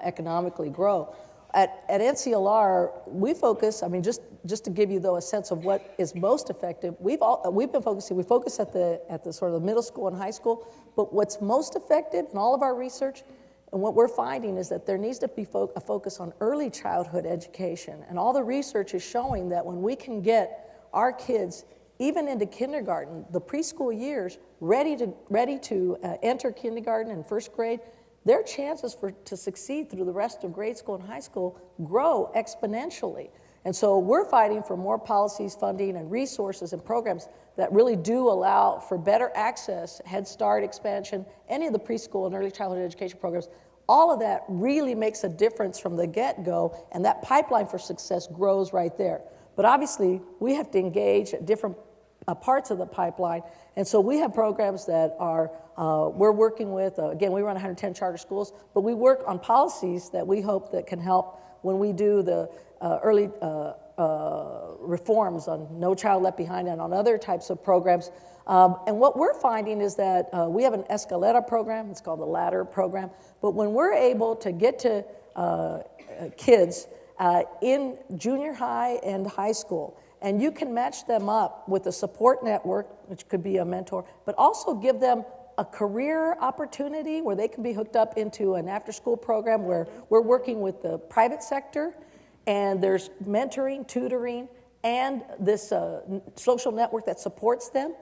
economically grow. At NCLR, we focus, I mean, just to give you though a sense of what is most effective, we focus at the sort of the middle school and high school, but what's most effective in all of our research and what we're finding is that there needs to be a focus on early childhood education. And all the research is showing that when we can get our kids, even into kindergarten, the preschool years, ready to enter kindergarten and first grade, their chances to succeed through the rest of grade school and high school grow exponentially. And so we're fighting for more policies, funding, and resources and programs that really do allow for better access, Head Start expansion, any of the preschool and early childhood education programs. All of that really makes a difference from the get-go, and that pipeline for success grows right there. But obviously, we have to engage at different parts of the pipeline, and so we have programs that are, we're working with, again, we run 110 charter schools, but we work on policies that we hope that can help when we do the early reforms on No Child Left Behind and on other types of programs. And what we're finding is that we have an Escalera program, it's called the Ladder program, but when we're able to get to kids in junior high and high school, and you can match them up with a support network, which could be a mentor, but also give them a career opportunity where they can be hooked up into an after-school program where we're working with the private sector, and there's mentoring, tutoring, and this social network that supports them.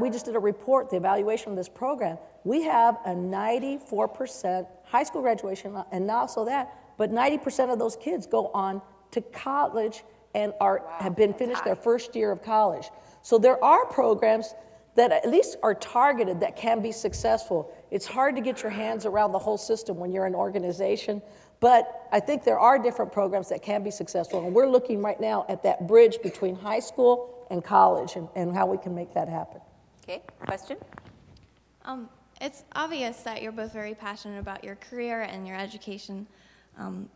We just did a report, the evaluation of this program. We have a 94% high school graduation, and not also that, but 90% of those kids go on to college and have been finished their first year of college. So there are programs that at least are targeted that can be successful. It's hard to get your hands around the whole system when you're an organization, but I think there are different programs that can be successful, and we're looking right now at that bridge between high school and college and how we can make that happen. Okay, question? It's obvious that you're both very passionate about your career and your education.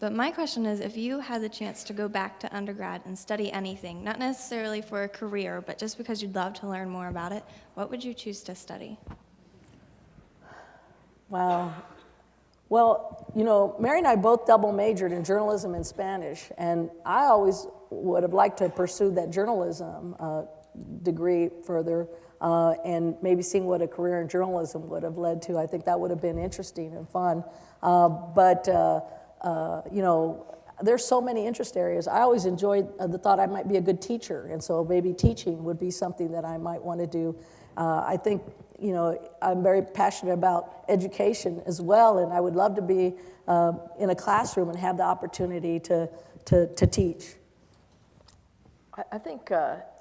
But my question is, if you had the chance to go back to undergrad and study anything, not necessarily for a career, but just because you'd love to learn more about it, what would you choose to study? Wow. Well, you know, Mary and I both double majored in journalism and Spanish, and I always would have liked to pursue that journalism degree further, and maybe seeing what a career in journalism would have led to. I think that would have been interesting and fun. You know, there's so many interest areas. I always enjoyed the thought I might be a good teacher, and so maybe teaching would be something that I might want to do. I think, you know, I'm very passionate about education as well, and I would love to be in a classroom and have the opportunity to teach. I think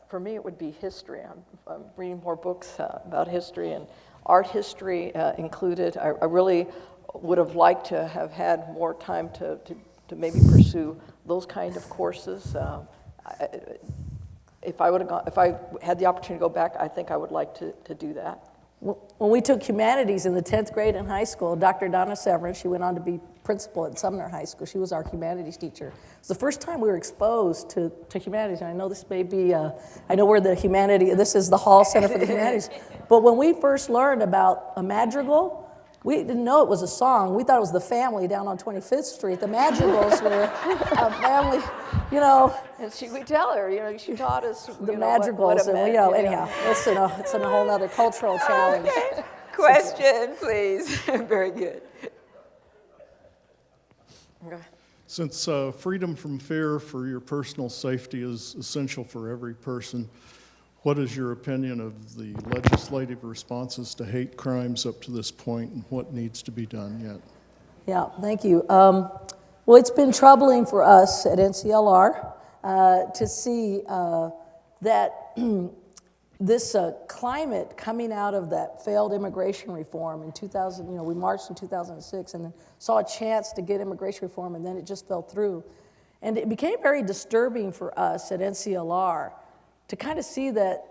for me it would be history. I'm reading more books about history, and art history included. I really would have liked to have had more time to maybe pursue those kind of courses. If I had the opportunity to go back, I think I would like to do that. When we took humanities in the 10th grade in high school, Dr. Donna Severin, she went on to be principal at Sumner High School. She was our humanities teacher. It was the first time we were exposed to humanities, and I know this may be, I know we're this is the Hall Center for the Humanities, but when we first learned about a madrigal, we didn't know it was a song. We thought it was the Family down on 25th Street. The Madrigals were a family, you know. And we tell her, you know, she taught us The madrigals, and you know, anyhow, it's a whole other cultural challenge. Okay. Question, please. Very good. Since freedom from fear for your personal safety is essential for every person, what is your opinion of the legislative responses to hate crimes up to this point, and what needs to be done yet? Yeah, thank you. Well, it's been troubling for us at NCLR to see that this climate coming out of that failed immigration reform in 2000, we marched in 2006 and then saw a chance to get immigration reform, and then it just fell through. And it became very disturbing for us at NCLR to kind of see that,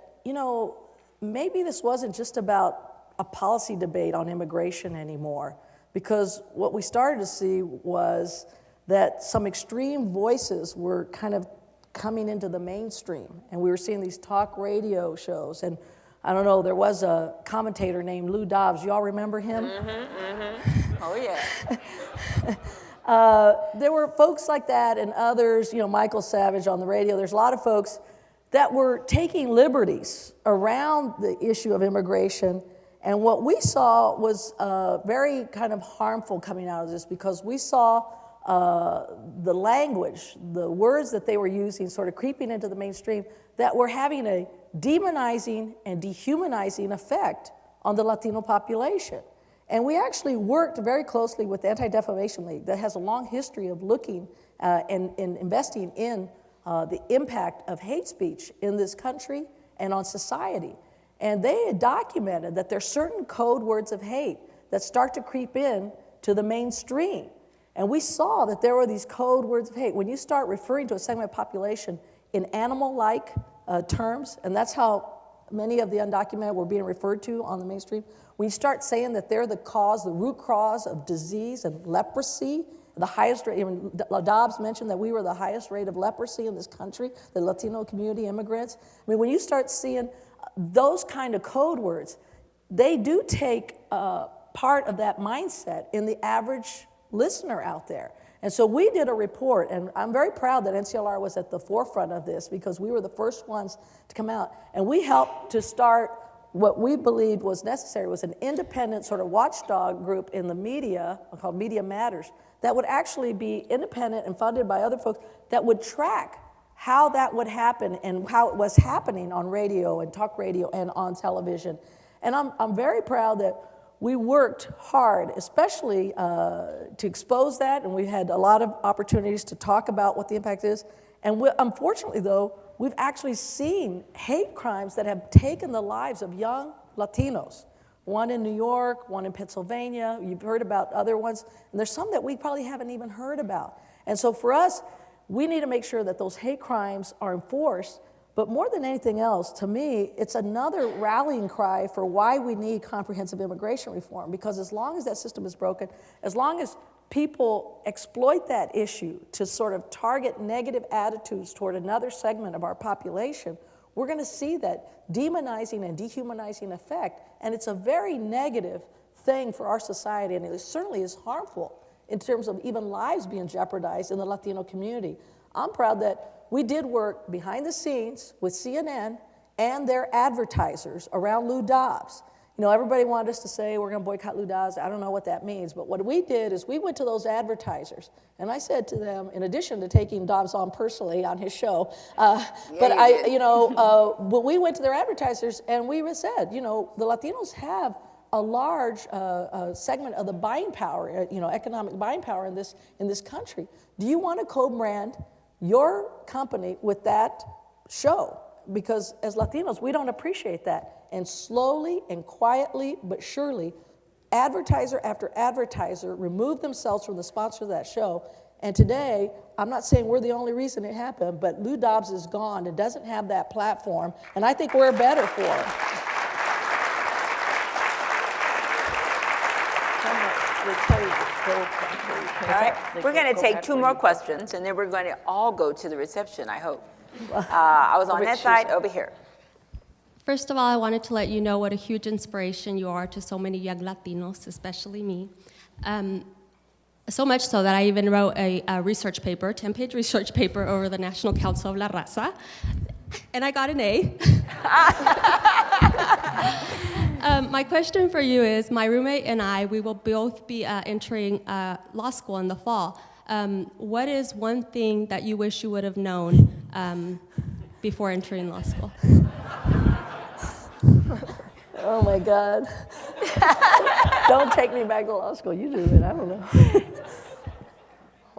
maybe this wasn't just about a policy debate on immigration anymore, because what we started to see was that some extreme voices were kind of coming into the mainstream, and we were seeing these talk radio shows. And I don't know, there was a commentator named Lou Dobbs. Y'all remember him? Oh, yeah. There were folks like that and others, Michael Savage on the radio. There's a lot of folks that were taking liberties around the issue of immigration. And what we saw was very kind of harmful coming out of this, because we saw the language, the words that they were using sort of creeping into the mainstream that were having a demonizing and dehumanizing effect on the Latino population. And we actually worked very closely with the Anti-Defamation League that has a long history of looking and investing in the impact of hate speech in this country and on society. And they had documented that there are certain code words of hate that start to creep in to the mainstream. And we saw that there were these code words of hate. When you start referring to a segment of population in animal-like terms, and that's how many of the undocumented were being referred to on the mainstream, when you start saying that they're the root cause of disease and leprosy, the highest rate, Dobbs mentioned that we were the highest rate of leprosy in this country, the Latino community, immigrants. I mean, when you start seeing those kind of code words, they do take part of that mindset in the average listener out there. And so we did a report, and I'm very proud that NCLR was at the forefront of this, because we were the first ones to come out. And we helped to start what we believed was necessary, was an independent sort of watchdog group in the media called Media Matters that would actually be independent and funded by other folks that would track how that would happen and how it was happening on radio and talk radio and on television. And I'm very proud that we worked hard, especially to expose that, and we had a lot of opportunities to talk about what the impact is. And unfortunately, though, we've actually seen hate crimes that have taken the lives of young Latinos. One in New York, one in Pennsylvania. You've heard about other ones, and there's some that we probably haven't even heard about. And so for us, we need to make sure that those hate crimes are enforced. But more than anything else, to me, it's another rallying cry for why we need comprehensive immigration reform. Because as long as that system is broken, as long as people exploit that issue to sort of target negative attitudes toward another segment of our population, we're going to see that demonizing and dehumanizing effect. And it's a very negative thing for our society, and it certainly is harmful in terms of even lives being jeopardized in the Latino community. I'm proud that we did work behind the scenes with CNN and their advertisers around Lou Dobbs. Everybody wanted us to say we're going to boycott Lou Dobbs. I don't know what that means, but what we did is we went to those advertisers, and I said to them, in addition to taking Dobbs on personally on his show, but we went to their advertisers and we said, the Latinos have a large segment of the buying power, economic buying power in this country. Do you want to co-brand your company with that show? Because as Latinos, we don't appreciate that. And slowly and quietly but surely, advertiser after advertiser removed themselves from the sponsor of that show. And today, I'm not saying we're the only reason it happened, but Lou Dobbs is gone and doesn't have that platform, and I think we're better for it. All right, we're going to take two more questions, and then we're going to all go to the reception, I hope. I was on that side, over here. First of all, I wanted to let you know what a huge inspiration you are to so many young Latinos, especially me. So much so that I even wrote a research paper, 10-page research paper over the National Council of La Raza, and I got an A. My question for you is, my roommate and I, we will both be entering law school in the fall. What is one thing that you wish you would have known before entering law school? Oh my God. Don't take me back to law school. You do it. I don't know.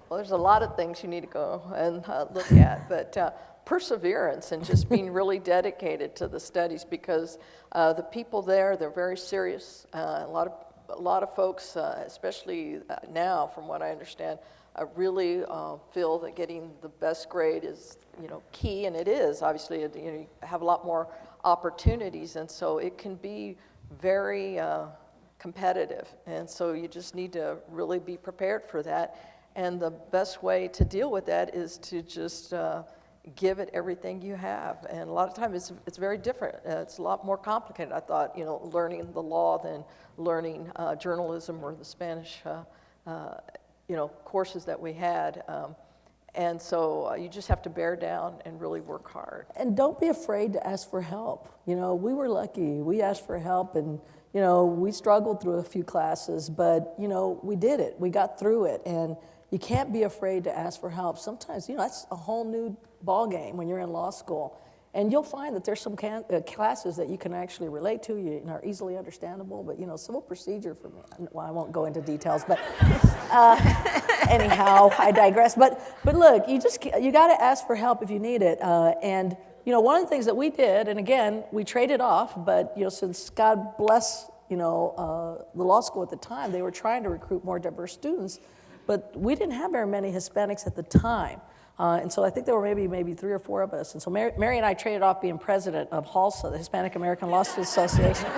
Well, there's a lot of things you need to go and look at, but perseverance and just being really dedicated to the studies, because the people there, they're very serious. A lot of folks, especially now, from what I understand, really feel that getting the best grade is, key, and it is. Obviously, you have a lot more opportunities, and so it can be very competitive, and so you just need to really be prepared for that. And the best way to deal with that is to just give it everything you have. And a lot of times it's very different. It's a lot more complicated. I thought, learning the law than learning journalism or the Spanish, courses that we had. And so you just have to bear down and really work hard. And don't be afraid to ask for help. We were lucky. We asked for help, and we struggled through a few classes, but we did it. We got through it, and you can't be afraid to ask for help. Sometimes that's a whole new ball game when you're in law school, and you'll find that there's some classes that you can actually relate to, are easily understandable. But civil procedure for me. Well, I won't go into details, but. Anyhow, I digress. But look, you got to ask for help if you need it. And one of the things that we did, and again, we traded off. But since God bless the law school at the time, they were trying to recruit more diverse students, but we didn't have very many Hispanics at the time. And so I think there were maybe 3 or 4 of us. And so Mary and I traded off being president of HALSA, the Hispanic American Law Students Association.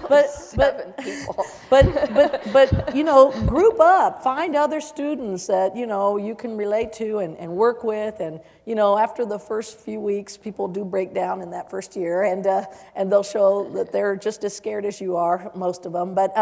But 7 people. But group up, find other students that you can relate to and work with. And after the first few weeks, people do break down in that first year, and they'll show that they're just as scared as you are, most of them. But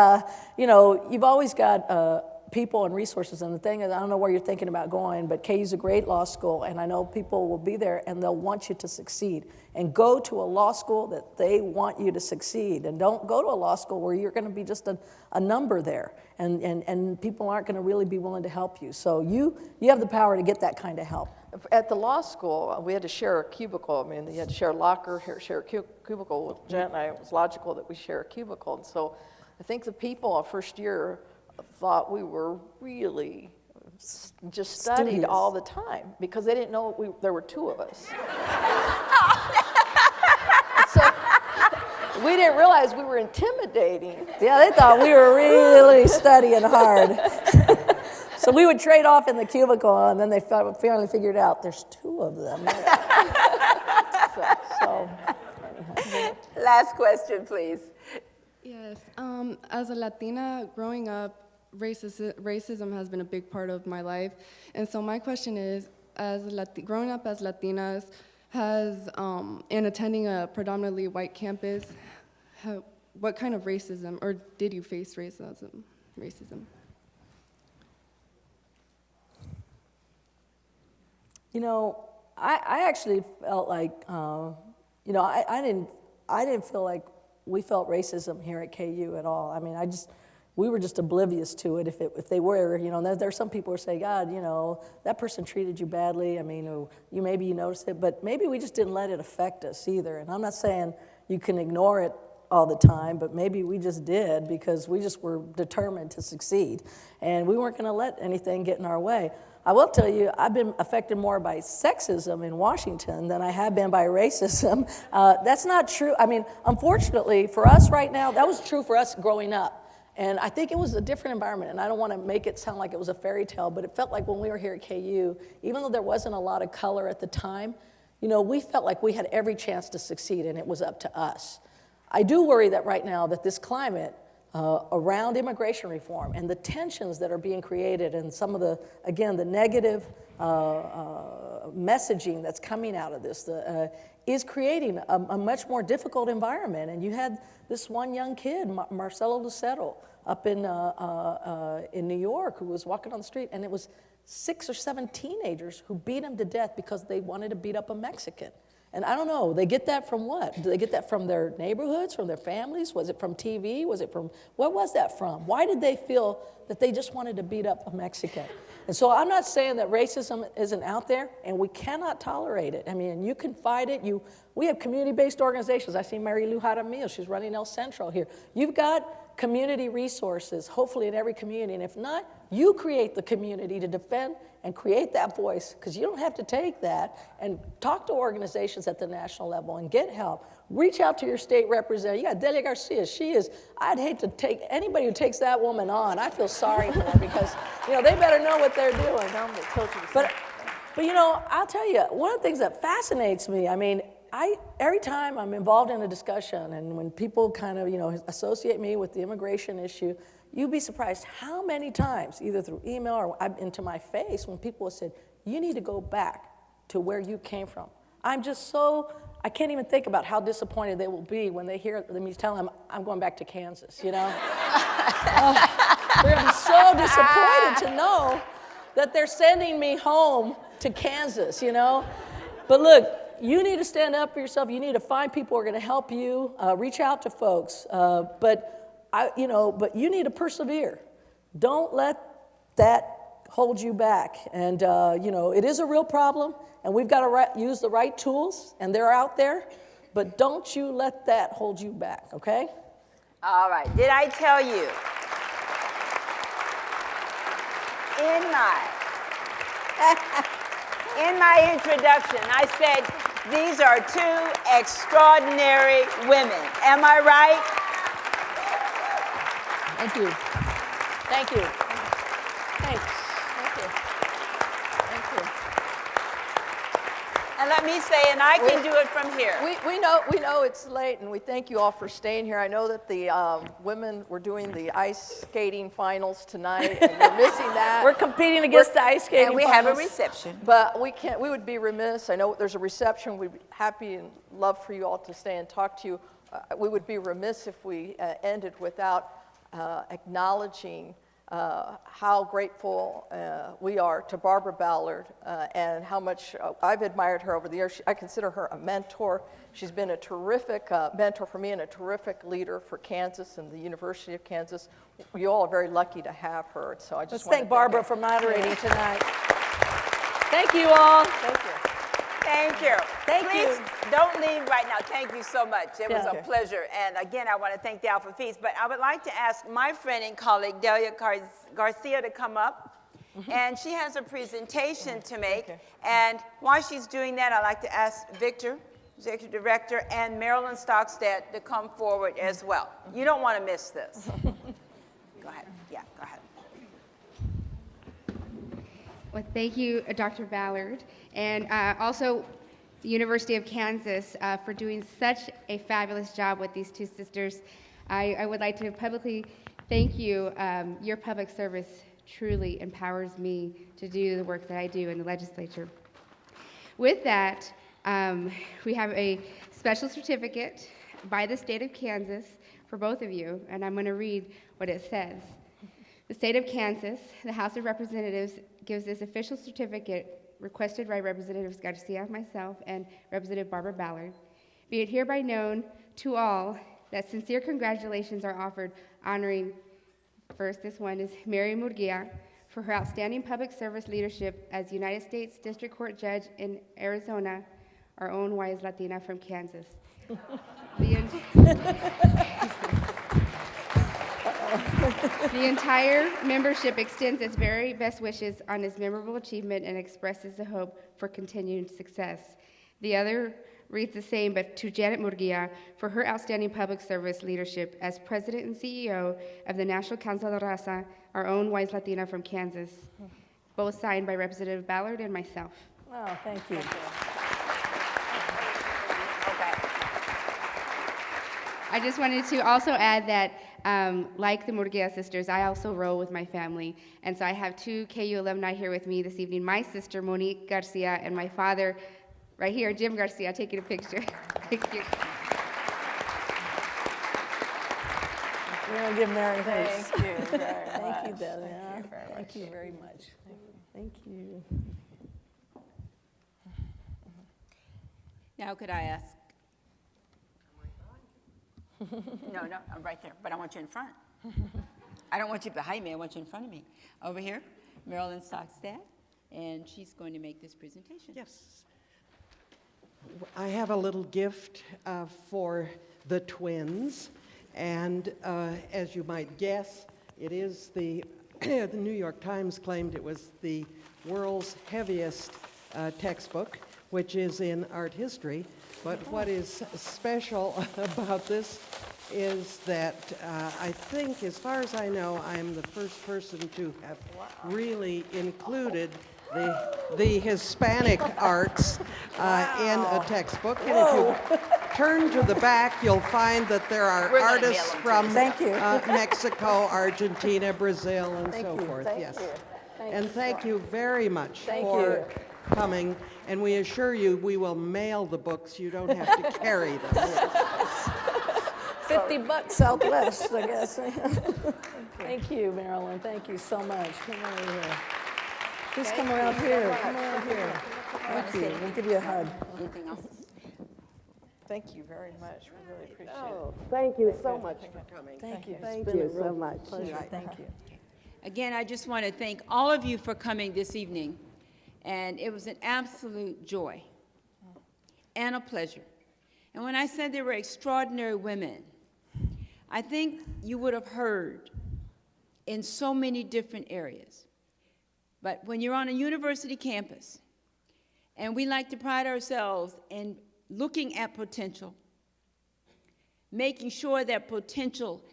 you've always got people and resources. And the thing is, I don't know where you're thinking about going, but KU's a great law school, and I know people will be there and they'll want you to succeed. And go to a law school that they want you to succeed, and don't go to a law school where you're going to be just a number there, and people aren't going to really be willing to help you. So you have the power to get that kind of help. At the law school, we had to share a cubicle. I mean, you had to share a locker, share a cubicle. With Janet and I, it was logical that we share a cubicle. And so I think the people our first year thought we were really just studied Studious. all the time, because they didn't know there were 2 of us. So we didn't realize we were intimidating. Yeah, they thought we were really studying hard. So we would trade off in the cubicle, and then they finally figured out there's 2 of them. So Last question, please. Yes, as a Latina, growing up, racism has been a big part of my life. And so my question is, growing up as Latinas, and attending a predominantly white campus, what kind of racism, or did you face racism? I actually felt like, I didn't feel like we felt racism here at KU at all. I mean, we were just oblivious to it if they were, there are some people who say, God, that person treated you badly. I mean, or maybe you noticed it, but maybe we just didn't let it affect us either. And I'm not saying you can ignore it all the time, but maybe we just did, because we just were determined to succeed. And we weren't going to let anything get in our way. I will tell you, I've been affected more by sexism in Washington than I have been by racism. That's not true. I mean, unfortunately for us right now, that was true for us growing up. And I think it was a different environment, and I don't want to make it sound like it was a fairy tale, but it felt like when we were here at KU, even though there wasn't a lot of color at the time, we felt like we had every chance to succeed, and it was up to us. I do worry that right now that this climate around immigration reform and the tensions that are being created and some of the negative messaging that's coming out of this is creating a much more difficult environment. And you had this one young kid, Marcelo Lucero, up in New York, who was walking on the street, and it was 6 or 7 teenagers who beat him to death because they wanted to beat up a Mexican. And I don't know, they get that from what? Do they get that from their neighborhoods, from their families? Was it from TV? Was it from, where was that from? Why did they feel that they just wanted to beat up a Mexican? And so I'm not saying that racism isn't out there, and we cannot tolerate it. I mean, you can fight it. We have community-based organizations. I see Mary Lou Jaramillo, she's running El Centro here. You've got community resources, hopefully in every community, and if not, you create the community to defend and create that voice, because you don't have to take that and talk to organizations at the national level and get help. Reach out to your state representative. You got Delia Garcia. I'd hate to take, anybody who takes that woman on, I feel sorry for her because, they better know what they're doing. But I'll tell you, one of the things that fascinates me, every time I'm involved in a discussion and when people kind of, associate me with the immigration issue, you'd be surprised how many times, either through email or into my face, when people have said, you need to go back to where you came from. I can't even think about how disappointed they will be when they hear me tell them I'm going back to Kansas, They're going to be so disappointed to know that they're sending me home to Kansas, But look, you need to stand up for yourself. You need to find people who are going to help you, reach out to folks. But you need to persevere. Don't let that hold you back. And, it is a real problem, and we've got to use the right tools, and they're out there, but don't you let that hold you back, okay? All right. Did I tell you? In my introduction, I said, these are two extraordinary women. Am I right? Thank you. Thank you. Thanks. Thank you. Thank you. And let me say, and I can do it from here. We know it's late, and we thank you all for staying here. I know that the women were doing the ice skating finals tonight, and you're missing that. We're competing against the ice skating and we finals. have a reception. But we would be remiss. I know there's a reception. We'd be happy and love for you all to stay and talk to you. We would be remiss if we ended without acknowledging how grateful we are to Barbara Ballard and how much I've admired her over the years. I consider her a mentor. She's been a terrific mentor for me and a terrific leader for Kansas and the University of Kansas. You all are very lucky to have her. So I just Let's thank Barbara for moderating tonight. Thank you all. Thank you. Thank you. Please don't leave right now. Thank you so much. It was Yeah. a pleasure. And again, I want to thank the Alpha Feast. But I would like to ask my friend and colleague, Delia Garcia, to come up. And she has a presentation to make. Okay. And while she's doing that, I'd like to ask Victor, Executive Director, and Marilyn Stokstad to come forward as well. You don't want to miss this. Go ahead. Yeah, go ahead. Well, thank you, Dr. Ballard, and also the University of Kansas for doing such a fabulous job with these two sisters. I would like to publicly thank you. Your public service truly empowers me to do the work that I do in the legislature. With that, we have a special certificate by the state of Kansas for both of you, and I'm going to read what it says. The state of Kansas, the House of Representatives, gives this official certificate requested by Representatives Garcia, myself, and Representative Barbara Ballard. Be it hereby known to all that sincere congratulations are offered honoring, first, this one is Mary Murguía for her outstanding public service leadership as United States District Court Judge in Arizona, our own wise Latina from Kansas. The entire membership extends its very best wishes on this memorable achievement and expresses the hope for continued success. The other reads the same, but to Janet Murguía for her outstanding public service leadership as President and CEO of the National Council de Raza, our own wise Latina from Kansas. Both signed by Representative Ballard and myself. Oh, thank you. I just wanted to also add that, like the Murguía sisters, I also roll with my family. And so I have two KU alumni here with me this evening, my sister, Monique Garcia, and my father, right here, Jim Garcia, taking a picture. Thank you. We're going to give Mary thanks. Thank you very much. Thank you, Delia. Thank you very much. Thank you. Now, could I ask? No, I'm right there, but I want you in front. I don't want you behind me, I want you in front of me. Over here, Marilyn Stokstad, and she's going to make this presentation. Yes. I have a little gift for the twins, and as you might guess, it is the New York Times claimed it was the world's heaviest textbook, which is in art history. But what is special about this is that I think, as far as I know, I'm the first person to have really included the Hispanic arts in a textbook. And if you turn to the back, you'll find that there are artists from Mexico, Argentina, Brazil, and so forth. Yes. And thank you very much for coming. And we assure you we will mail the books. You don't have to carry them. $50 Southwest, I guess. Thank you, Marilyn. Thank you so much. Come over here. Please come around here. Come around here. Thank you. We'll give you a hug. Anything else? Thank you very much. We really appreciate it. Oh, thank you so much for coming. Thank you. Thank you so much. Pleasure. Thank you. Again, I just want to thank all of you for coming this evening. And it was an absolute joy and a pleasure. And when I said they were extraordinary women, I think you would have heard in so many different areas. But when you're on a university campus, and we like to pride ourselves in looking at potential, making sure that potential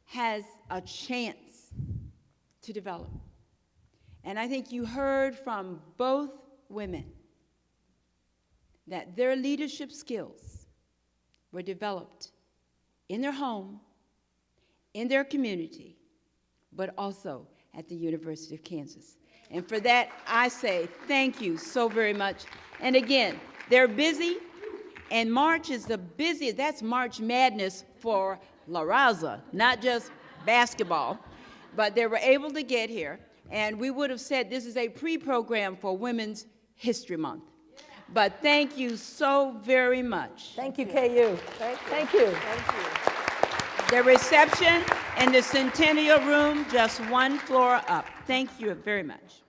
has a chance to develop. And I think you heard from both women that their leadership skills were developed in their home, in their community, but also at the University of Kansas. And for that, I say thank you so very much. And again, they're busy, and March is the busiest. That's March Madness for La Raza, not just basketball. But they were able to get here. And we would have said this is a pre-program for Women's History Month. But thank you so very much. Thank you, KU. Thank you. The reception in the Centennial Room, just one floor up. Thank you very much.